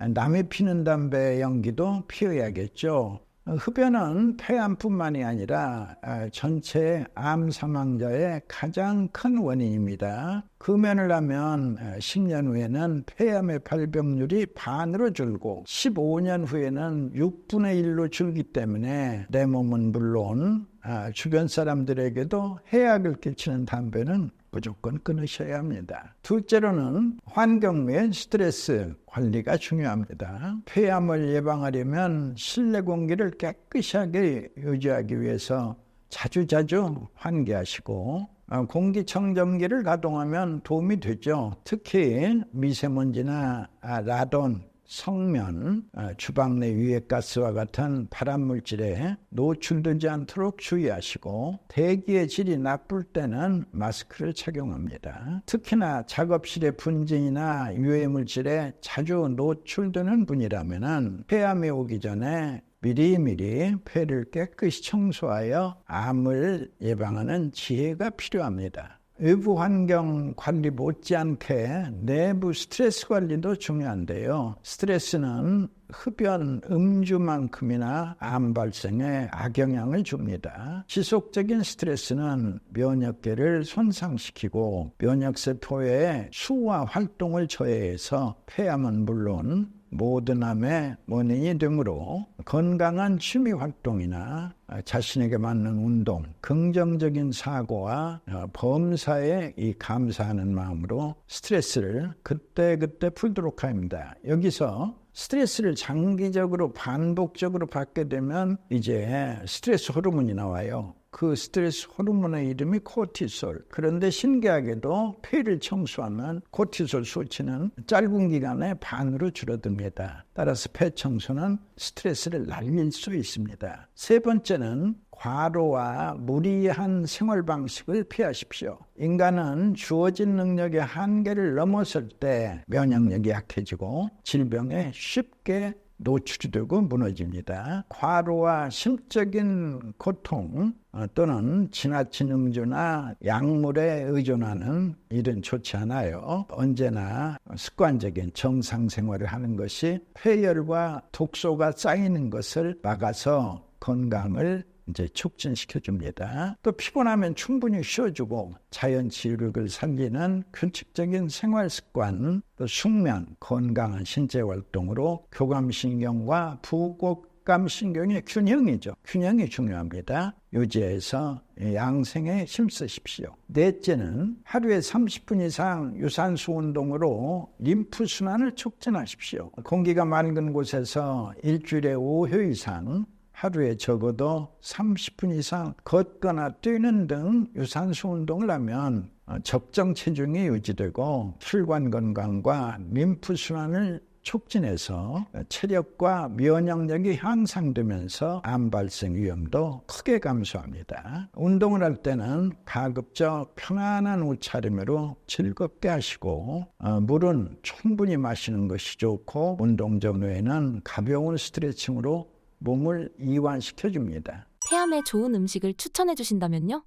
남이 피는 담배 연기도 피해야겠죠. 흡연은 폐암뿐만이 아니라 전체 암 사망자의 가장 큰 원인입니다. 금연을 하면 10년 후에는 폐암의 발병률이 반으로 줄고 15년 후에는 6분의 1로 줄기 때문에 내 몸은 물론 주변 사람들에게도 해악을 끼치는 담배는 무조건 끊으셔야 합니다. 둘째로는 환경 및 스트레스 관리가 중요합니다. 폐암을 예방하려면 실내 공기를 깨끗하게 유지하기 위해서 자주자주 환기하시고 공기청정기를 가동하면 도움이 되죠. 특히 미세먼지나 라돈, 성면, 주방 내 유해가스와 같은 발암물질에 노출되지 않도록 주의하시고 대기의 질이 나쁠 때는 마스크를 착용합니다. 특히나 작업실의 분진이나 유해물질에 자주 노출되는 분이라면 폐암이 오기 전에 미리미리 폐를 깨끗이 청소하여 암을 예방하는 지혜가 필요합니다. 외부 환경 관리 못지않게 내부 스트레스 관리도 중요한데요. 스트레스는 흡연, 음주만큼이나 암 발생에 악영향을 줍니다. 지속적인 스트레스는 면역계를 손상시키고 면역세포의 수화 활동을 저해해서 폐암은 물론 모든 암의 원인이 되므로 건강한 취미활동이나 자신에게 맞는 운동, 긍정적인 사고와 범사에 이 감사하는 마음으로 스트레스를 그때그때 풀도록 합니다. 여기서 스트레스를 장기적으로 반복적으로 받게 되면 이제 스트레스 호르몬이 나와요. 그 스트레스 호르몬의 이름이 코티솔. 그런데 신기하게도 폐를 청소하면 코티솔 수치는 짧은 기간에 반으로 줄어듭니다. 따라서 폐 청소는 스트레스를 날릴 수 있습니다. 세 번째는 과로와 무리한 생활 방식을 피하십시오. 인간은 주어진 능력의 한계를 넘어설 때 면역력이 약해지고 질병에 쉽게 노출이 되고 무너집니다. 과로와 심적인 고통 또는 지나친 음주나 약물에 의존하는 일은 좋지 않아요. 언제나 습관적인 정상 생활을 하는 것이 폐열과 독소가 쌓이는 것을 막아서 건강을 이제 촉진시켜 줍니다. 또 피곤하면 충분히 쉬어주고 자연 치유력을 살리는 규칙적인 생활 습관, 또 숙면, 건강한 신체 활동으로 교감신경과 부곡감신경의 균형이죠. 균형이 중요합니다. 유지해서 양생에 힘쓰십시오. 넷째는 하루에 30분 이상 유산소 운동으로 림프순환을 촉진하십시오. 공기가 맑은 곳에서 일주일에 5회 이상 하루에 적어도 30분 이상 걷거나 뛰는 등 유산소 운동을 하면 적정 체중이 유지되고 혈관 건강과 림프 순환을 촉진해서 체력과 면역력이 향상되면서 암 발생 위험도 크게 감소합니다. 운동을 할 때는 가급적 편안한 옷차림으로 즐겁게 하시고 물은 충분히 마시는 것이 좋고 운동 전후에는 가벼운 스트레칭으로 몸을 이완시켜줍니다. 폐암에 좋은 음식을 추천해 주신다면요?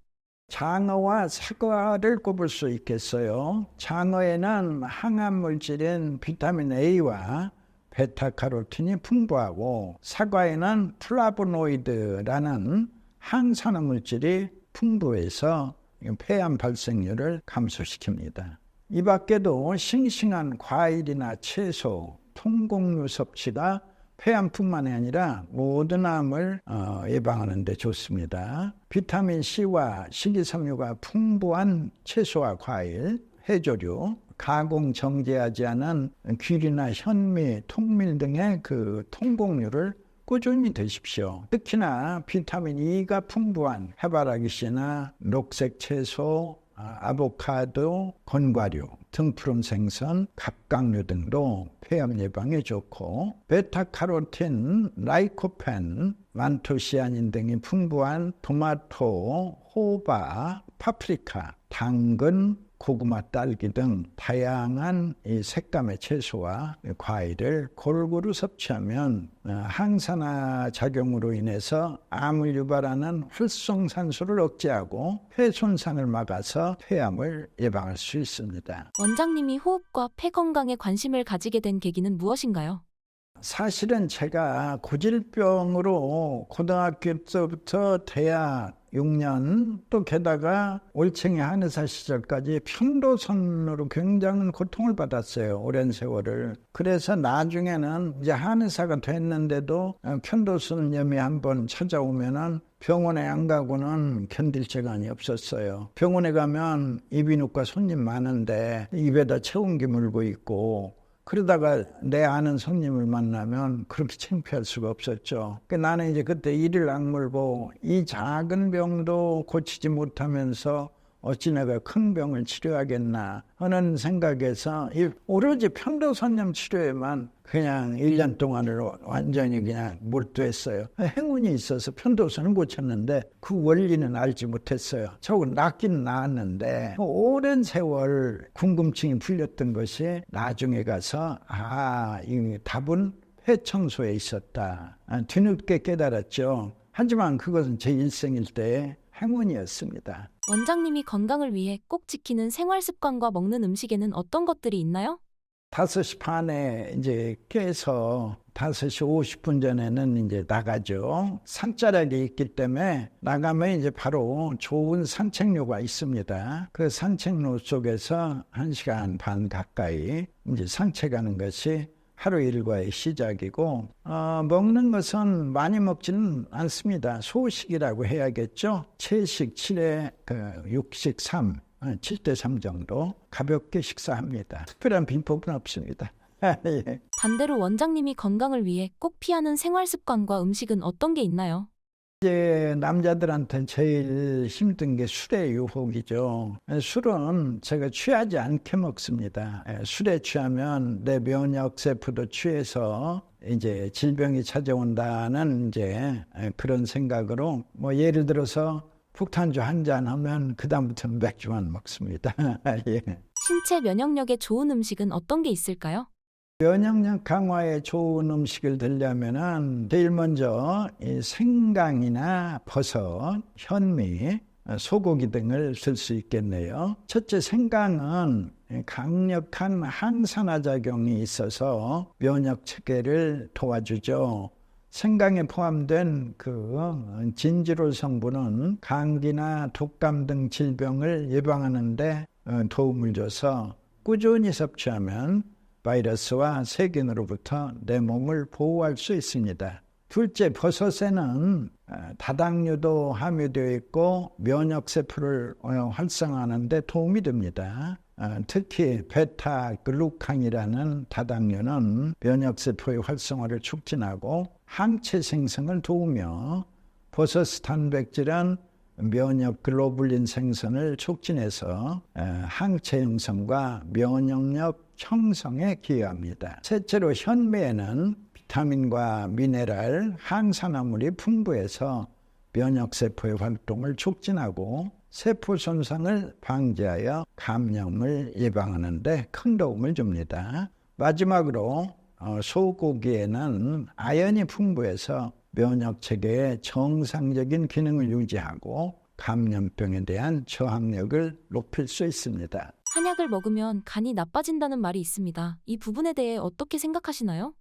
장어와 사과를 꼽을 수 있겠어요. 장어에는 항암 물질인 비타민 A와 베타카로틴이 풍부하고 사과에는 플라보노이드라는 항산화 물질이 풍부해서 폐암 발생률을 감소시킵니다. 이 밖에도 싱싱한 과일이나 채소, 통곡류 섭취가 폐암뿐만이 아니라 모든 암을 예방하는 데 좋습니다. 비타민 C와 식이섬유가 풍부한 채소와 과일, 해조류, 가공 정제하지 않은 귤이나 현미, 통밀 등의 그 통곡류를 꾸준히 드십시오. 특히나 비타민 E가 풍부한 해바라기씨나 녹색 채소, 아보카도, 건과류, 등푸른 생선, 갑각류 등도 폐암 예방에 좋고, 베타카로틴, 라이코펜, 만토시아닌 등이 풍부한 토마토, 호박, 파프리카, 당근, 고구마, 딸기 등 다양한 이 색감의 채소와 과일을 골고루 섭취하면 항산화 작용으로 인해서 암을 유발하는 활성산소를 억제하고 폐 손상을 막아서 폐암을 예방할 수 있습니다. 원장님이 호흡과 폐 건강에 관심을 가지게 된 계기는 무엇인가요? 사실은 제가 고질병으로 고등학교 때부터 대학 6년 또 게다가 올챙이 한의사 시절까지 편도선으로 굉장한 고통을 받았어요. 오랜 세월을. 그래서 나중에는 이제 한의사가 됐는데도 편도선염이 한번 찾아오면은 병원에 안 가고는 견딜 시간이 없었어요. 병원에 가면 이비인후과 손님 많은데 입에다 체온기 물고 있고, 그러다가 내 아는 손님을 만나면 그렇게 창피할 수가 없었죠. 나는 이제 그때 이를 악물고 이 작은 병도 고치지 못하면서 어찌 내가 큰 병을 치료하겠나 하는 생각에서 오로지 편도선염 치료에만 그냥 1년 동안을 완전히 그냥 몰두했어요. 행운이 있어서 편도선을 고쳤는데 그 원리는 알지 못했어요. 저거 낫긴 나았는데 오랜 세월 궁금증이 풀렸던 것이 나중에 가서 이 답은 폐청소에 있었다. 뒤늦게 깨달았죠. 하지만 그것은 제 일생일 때 행운이었습니다. 원장님이 건강을 위해 꼭 지키는 생활 습관과 먹는 음식에는 어떤 것들이 있나요? 5시 반에 이제 깨서 5시 50분 전에는 이제 나가죠. 산자락이 있기 때문에 나가면 이제 바로 좋은 산책로가 있습니다. 그 산책로 속에서 1시간 반 가까이 이제 산책하는 것이 하루 일과의 시작이고, 먹는 것은 많이 먹지는 않습니다. 소식이라고 해야겠죠. 채식 7에 육식 3, 7대 3 정도 가볍게 식사합니다. 특별한 비법은 없습니다. 예. 반대로 원장님이 건강을 위해 꼭 피하는 생활 습관과 음식은 어떤 게 있나요? 이제 남자들한테 제일 힘든 게 술의 유혹이죠. 술은 제가 취하지 않게 먹습니다. 술에 취하면 내 면역 세포도 취해서 이제 질병이 찾아온다는 이제 그런 생각으로 예를 들어서 폭탄주 한 잔 하면 그다음부터는 맥주만 먹습니다. 예. 신체 면역력에 좋은 음식은 어떤 게 있을까요? 면역력 강화에 좋은 음식을 드려면은 제일 먼저 이 생강이나 버섯, 현미, 소고기 등을 쓸 수 있겠네요. 첫째, 생강은 강력한 항산화 작용이 있어서 면역 체계를 도와주죠. 생강에 포함된 그 진지롤 성분은 감기나 독감 등 질병을 예방하는 데 도움을 줘서 꾸준히 섭취하면 바이러스와 세균으로부터 내 몸을 보호할 수 있습니다. 둘째, 버섯에는 다당류도 함유되어 있고 면역세포를 활성화하는 데 도움이 됩니다. 특히 베타글루칸이라는 다당류는 면역세포의 활성화를 촉진하고 항체 생성을 도우며, 버섯 단백질은 면역 글로불린 생성을 촉진해서 항체 형성과 면역력 형성에 기여합니다. 셋째로, 현미에는 비타민과 미네랄, 항산화물이 풍부해서 면역세포의 활동을 촉진하고 세포 손상을 방지하여 감염을 예방하는 데 큰 도움을 줍니다. 마지막으로 소고기에는 아연이 풍부해서 면역체계의 정상적인 기능을 유지하고 감염병에 대한 저항력을 높일 수 있습니다. 한약을 먹으면 간이 나빠진다는 말이 있습니다. 이 부분에 대해 어떻게 생각하시나요?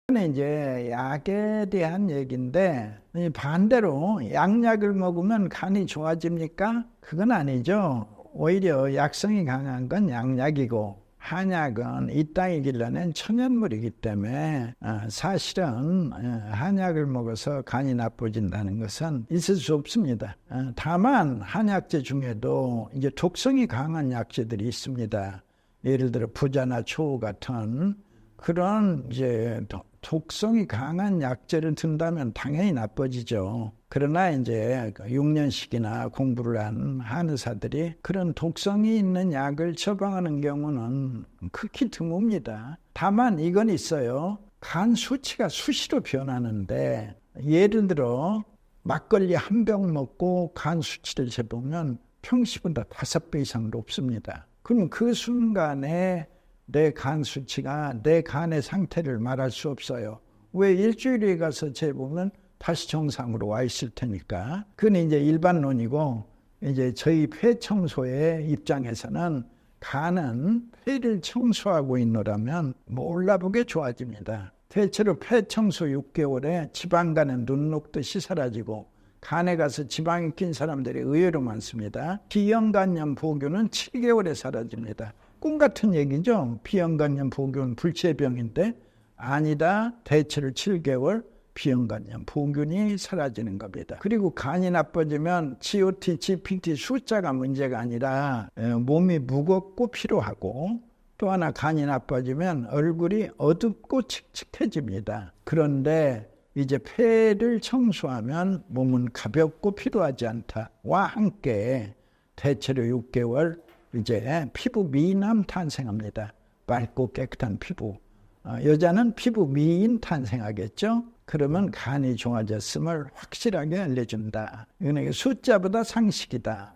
이건 이제 약에 대한 얘기인데, 반대로 양약을 먹으면 간이 좋아집니까? 그건 아니죠. 오히려 약성이 강한 건 양약이고 한약은 이 땅에 길러낸 천연물이기 때문에 사실은 한약을 먹어서 간이 나빠진다는 것은 있을 수 없습니다. 다만 한약재 중에도 이제 독성이 강한 약재들이 있습니다. 예를 들어 부자나 초우 같은 그런 이제 독성이 강한 약재를 든다면 당연히 나빠지죠. 그러나 이제 6년씩이나 공부를 한 한의사들이 그런 독성이 있는 약을 처방하는 경우는 극히 드뭅니다. 다만 이건 있어요. 간 수치가 수시로 변하는데 예를 들어 막걸리 한 병 먹고 간 수치를 재보면 평시보다 5배 이상 높습니다. 그럼 그 순간에 내 간 수치가 내 간의 상태를 말할 수 없어요. 왜 일주일에 가서 재보면 다시 정상으로 와 있을 테니까. 그건 이제 일반론이고, 이제 저희 폐 청소의 입장에서는 간은 폐를 청소하고 있노라면 몰라보게 좋아집니다. 대체로 폐 청소 6개월에 지방간은 눈 녹듯이 사라지고 간에 가서 지방이 낀 사람들이 의외로 많습니다. 비형간염 보균은 7개월에 사라집니다. 꿈 같은 얘기죠. 비형간염 보균 불치병인데 아니다. 대체로 7개월 비형간염 보균이 사라지는 겁니다. 그리고 간이 나빠지면 GOT, GPT 숫자가 문제가 아니라 몸이 무겁고 피로하고 또 하나 간이 나빠지면 얼굴이 어둡고 칙칙해집니다. 그런데 이제 폐를 청소하면 몸은 가볍고 피로하지 않다와 함께 대체로 6개월 이제 피부 미남 탄생합니다. 맑고 깨끗한 피부. 여자는 피부 미인 탄생하겠죠. 그러면 간이 좋아졌음을 확실하게 알려준다. 이게 숫자보다 상식이다.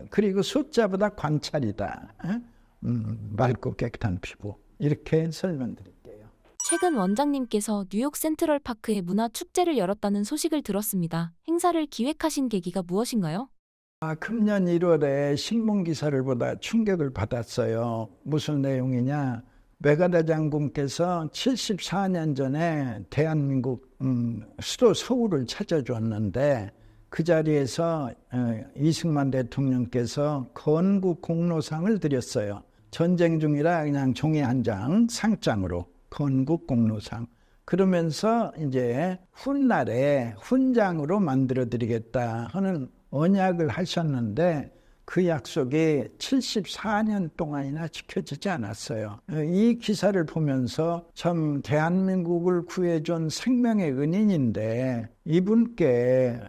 그리고 숫자보다 관찰이다. 맑고 깨끗한 피부. 이렇게 설명드릴게요. 최근 원장님께서 뉴욕 센트럴파크에 문화축제를 열었다는 소식을 들었습니다. 행사를 기획하신 계기가 무엇인가요? 금년 1월에 신문기사를 보다 충격을 받았어요. 무슨 내용이냐. 메가다 장군께서 74년 전에 대한민국 수도 서울을 찾아주었는데 그 자리에서 이승만 대통령께서 건국 공로상을 드렸어요. 전쟁 중이라 그냥 종이 한 장 상장으로 건국 공로상. 그러면서 이제 훗날에 훈장으로 만들어 드리겠다 하는 언약을 하셨는데 그 약속이 74년 동안이나 지켜지지 않았어요. 이 기사를 보면서 참 대한민국을 구해준 생명의 은인인데 이분께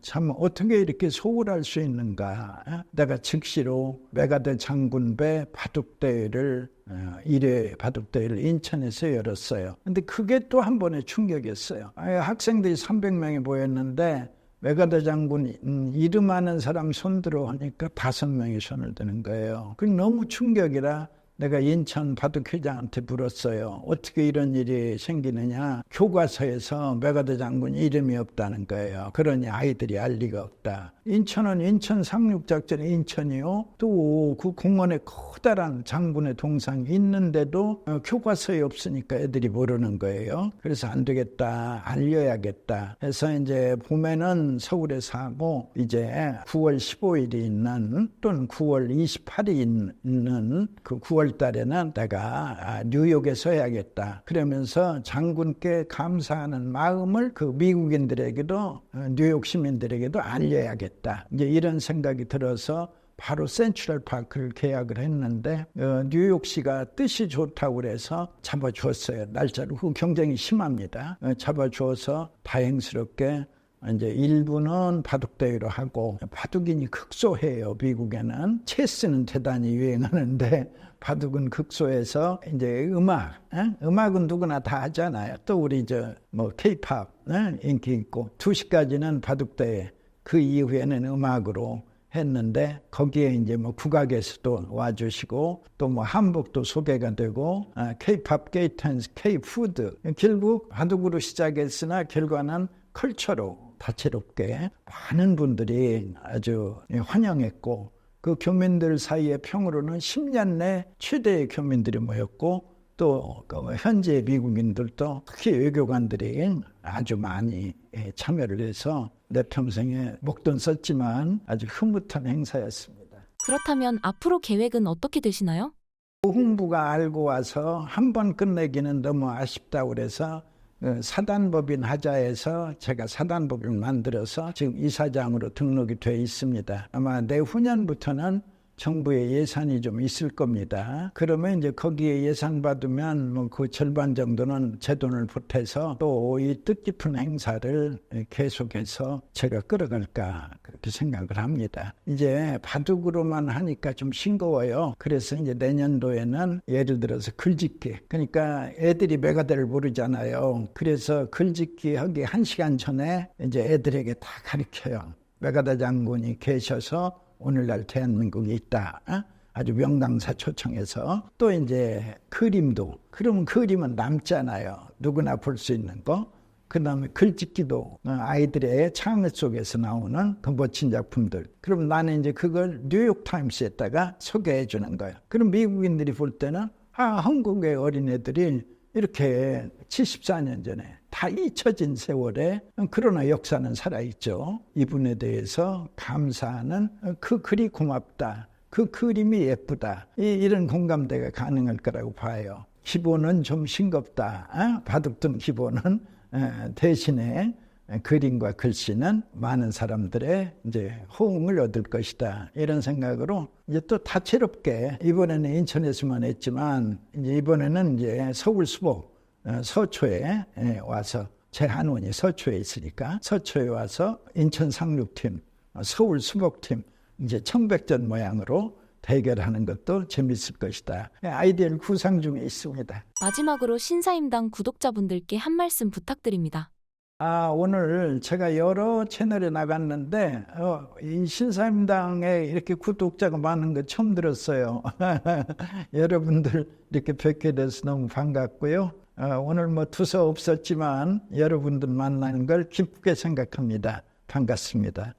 참 어떻게 이렇게 소홀할 수 있는가. 내가 즉시로 메가더 장군배 바둑대회를 1회 바둑대회를 인천에서 열었어요. 근데 그게 또 한 번의 충격이었어요. 학생들이 300명이 모였는데 메가더 장군 이름 아는 사람 손들어 하니까 5명이 손을 드는 거예요. 그 너무 충격이라 내가 인천 바둑회장한테 물었어요. 어떻게 이런 일이 생기느냐. 교과서에서 메가더 장군 이름이 없다는 거예요. 그러니 아이들이 알 리가 없다. 인천은 인천 상륙작전의 인천이요. 또 그 공원에 커다란 장군의 동상이 있는데도 교과서에 없으니까 애들이 모르는 거예요. 그래서 안 되겠다. 알려야겠다. 해서 이제 봄에는 서울에서 하고 이제 9월 15일이 있는 또는 9월 28일이 있는 그 9월 달에는 내가 뉴욕에서 해야겠다. 그러면서 장군께 감사하는 마음을 그 미국인들에게도 뉴욕 시민들에게도 알려야겠다. 이제 이런 생각이 들어서 바로 센트럴파크를 계약을 했는데 뉴욕시가 뜻이 좋다고 그래서 잡아주었어요. 날짜를 그 경쟁이 심합니다. 잡아주어서 다행스럽게 이제 일부는 바둑대회로 하고 바둑인이 극소해요. 미국에는 체스는 대단히 유행하는데 바둑은 극소해서 이제 음악은 누구나 다 하잖아요. 또 우리 K-팝 인기 있고 2시까지는 바둑대회 그 이후에는 음악으로 했는데 거기에 이제 국악에서도 와주시고 또 한복도 소개가 되고 K-팝, K-댄스, K-푸드 결국 바둑으로 시작했으나 결과는 컬처로 다채롭게 많은 분들이 아주 환영했고 그 교민들 사이에 평으로는 10년 내 최대의 교민들이 모였고 또 현재 미국인들도 특히 외교관들이 아주 많이 참여를 해서 내 평생에 목돈 썼지만 아주 흐뭇한 행사였습니다. 그렇다면 앞으로 계획은 어떻게 되시나요? 홍부가 알고 와서 한 번 끝내기는 너무 아쉽다고 그래서 사단법인 하자에서 제가 사단법인을 만들어서 지금 이사장으로 등록이 돼 있습니다. 아마 내후년부터는 정부의 예산이 좀 있을 겁니다. 그러면 이제 거기에 예산 받으면 뭐 그 절반 정도는 제 돈을 보태서 또 이 뜻깊은 행사를 계속해서 제가 끌어갈까 그렇게 생각을 합니다. 이제 바둑으로만 하니까 좀 싱거워요. 그래서 이제 내년도에는 예를 들어서 글짓기, 그러니까 애들이 메가다를 모르잖아요. 그래서 글짓기 하기 1시간 전에 이제 애들에게 다 가르쳐요. 메가다 장군이 계셔서 오늘날 대한민국이 있다. 아주 명강사 초청해서 또 이제 그림도, 그러면 그림은 남잖아요. 누구나 볼 수 있는 거. 그 다음에 글짓기도 아이들의 창의 속에서 나오는 그 멋진 작품들. 그럼 나는 이제 그걸 뉴욕타임스에다가 소개해 주는 거예요. 그럼 미국인들이 볼 때는 한국의 어린애들이 이렇게 74년 전에 다 잊혀진 세월에 그러나 역사는 살아있죠. 이분에 대해서 감사하는 그 글이 고맙다. 그 그림이 예쁘다. 이런 공감대가 가능할 거라고 봐요. 기본은 좀 싱겁다. 바둑둔 기본은 대신에 그림과 글씨는 많은 사람들의 이제 호응을 얻을 것이다. 이런 생각으로 이제 또 다채롭게 이번에는 인천에서만 했지만 이제 이번에는 이제 서울 수복 서초에 와서 제 한원이 서초에 있으니까 서초에 와서 인천 상륙팀, 서울 수복팀 이제 청백전 모양으로 대결하는 것도 재밌을 것이다. 아이디어를 구상 중에 있습니다. 마지막으로 신사임당 구독자분들께 한 말씀 부탁드립니다. 오늘 제가 여러 채널에 나갔는데 이 신사임당에 이렇게 구독자가 많은 거 처음 들었어요. 여러분들 이렇게 뵙게 돼서 너무 반갑고요. 오늘 뭐 두서 없었지만 여러분들 만나는 걸 기쁘게 생각합니다. 반갑습니다.